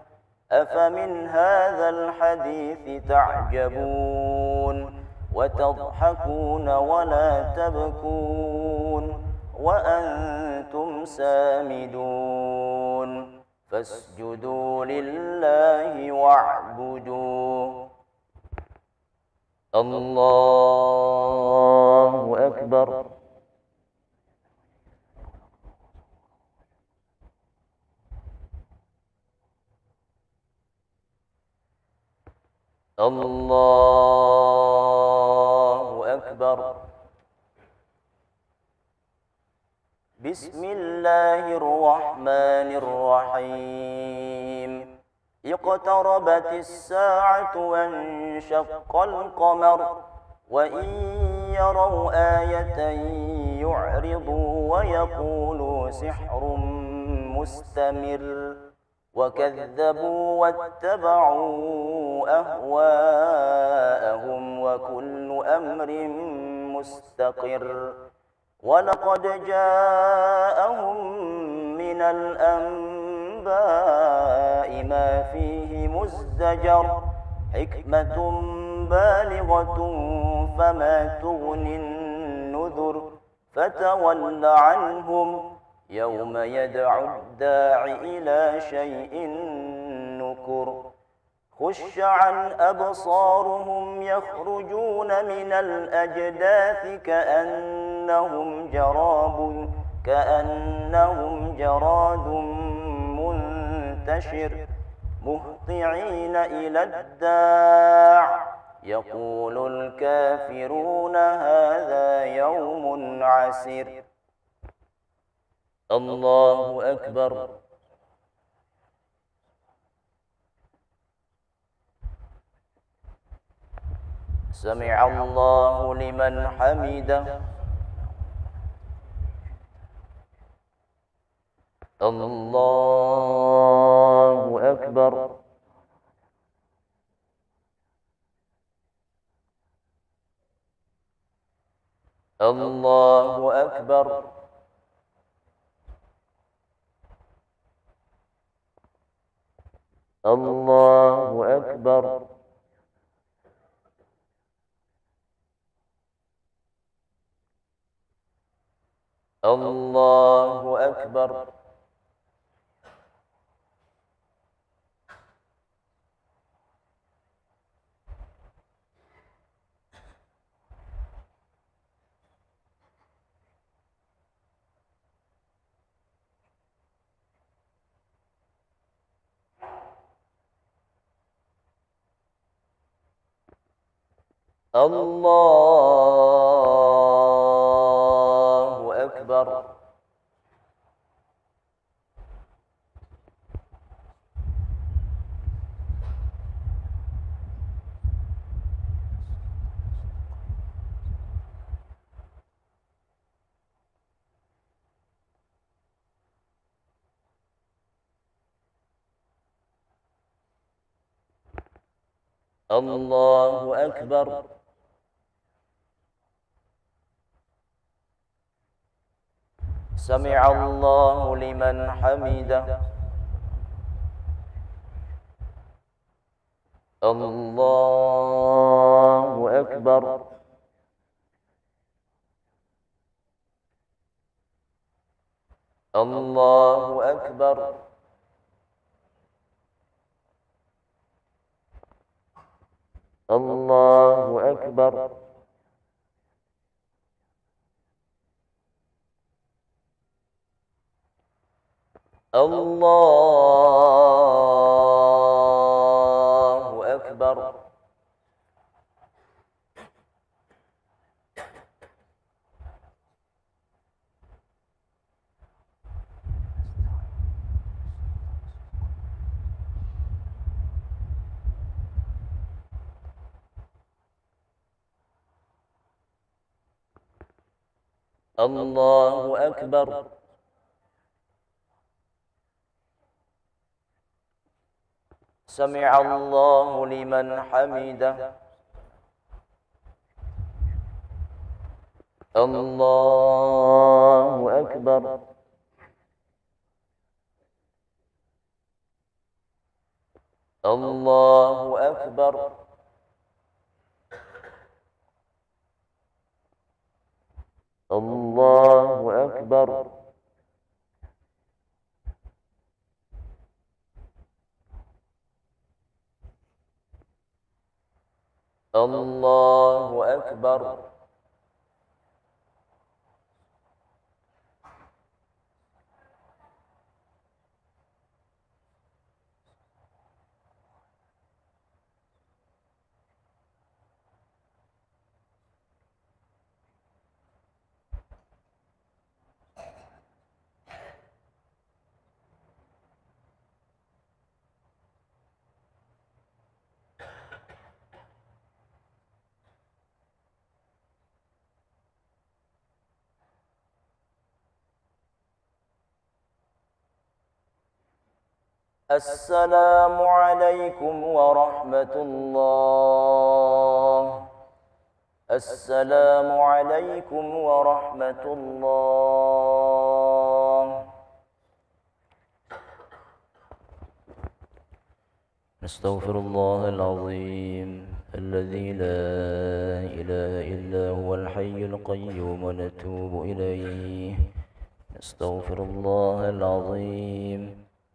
أفمن هذا الحديث تعجبون وتضحكون ولا تبكون وأنتم سامدون فاسجدوا لله واعبدوا الله أكبر الله أكبر بسم الله الرحمن الرحيم اقتربت الساعة وانشق القمر وإن يروا آية يعرضوا ويقولوا سحر مستمر وكذبوا واتبعوا أهواءهم وكل أمر مستقر ولقد جاءهم من الأنباء ما فيه مزدجر حكمة بالغة فما تغني النذر فتول عنهم يوم يدعو الداع إلى شيء نكر خش عن أبصارهم يخرجون من الأجداث كأنهم جراد منتشر مهطعين إلى الداع يقول الكافرون هذا يوم عسير. الله أكبر. سمع الله لمن حمده. الله أكبر. الله أكبر. الله أكبر. الله أكبر. الله أكبر. الله أكبر. سمع الله لمن حمده. الله أكبر. الله أكبر. الله أكبر. الله أكبر. الله أكبر. سمع الله لمن حمده. الله أكبر. الله أكبر. الله أكبر. الله أكبر. السلام عليكم ورحمة الله. السلام عليكم ورحمة الله. نستغفر الله العظيم الذي لا إله إلا هو الحي القيوم ونتوب إليه. نستغفر الله العظيم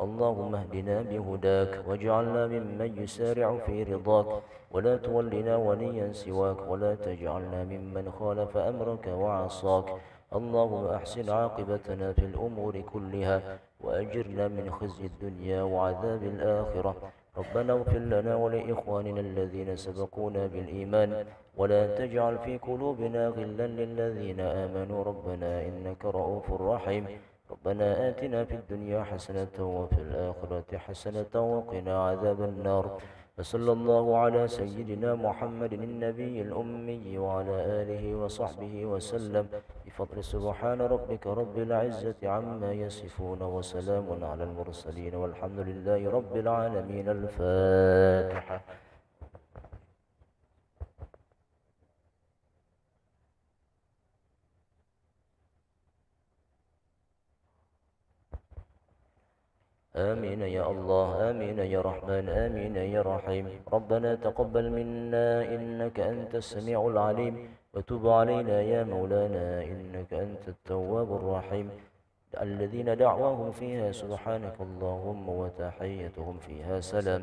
اللهم اهدنا بهداك واجعلنا ممن يسارع في رضاك ولا تولنا وليا سواك ولا تجعلنا ممن خالف أمرك وعصاك. اللهم أحسن عاقبتنا في الأمور كلها وأجرنا من خزي الدنيا وعذاب الآخرة. ربنا اغفر لنا ولإخواننا الذين سبقونا بالإيمان ولا تجعل في قلوبنا غلا للذين آمنوا ربنا إنك رؤوف رحيم. ربنا آتنا في الدنيا حسنة وفي الآخرة حسنة وقنا عذاب النار. وصلى الله على سيدنا محمد النبي الأمي وعلى آله وصحبه وسلم بفضل سبحان ربك رب العزة عما يصفون وسلام على المرسلين والحمد لله رب العالمين. الفاتحة. آمين يا الله، آمين يا رحمن، آمين يا رحيم. ربنا تقبل منا إنك أنت السميع العليم وتب علينا يا مولانا إنك أنت التواب الرحيم. الذين دعواهم فيها سبحانك اللهم وتحيتهم فيها سلام.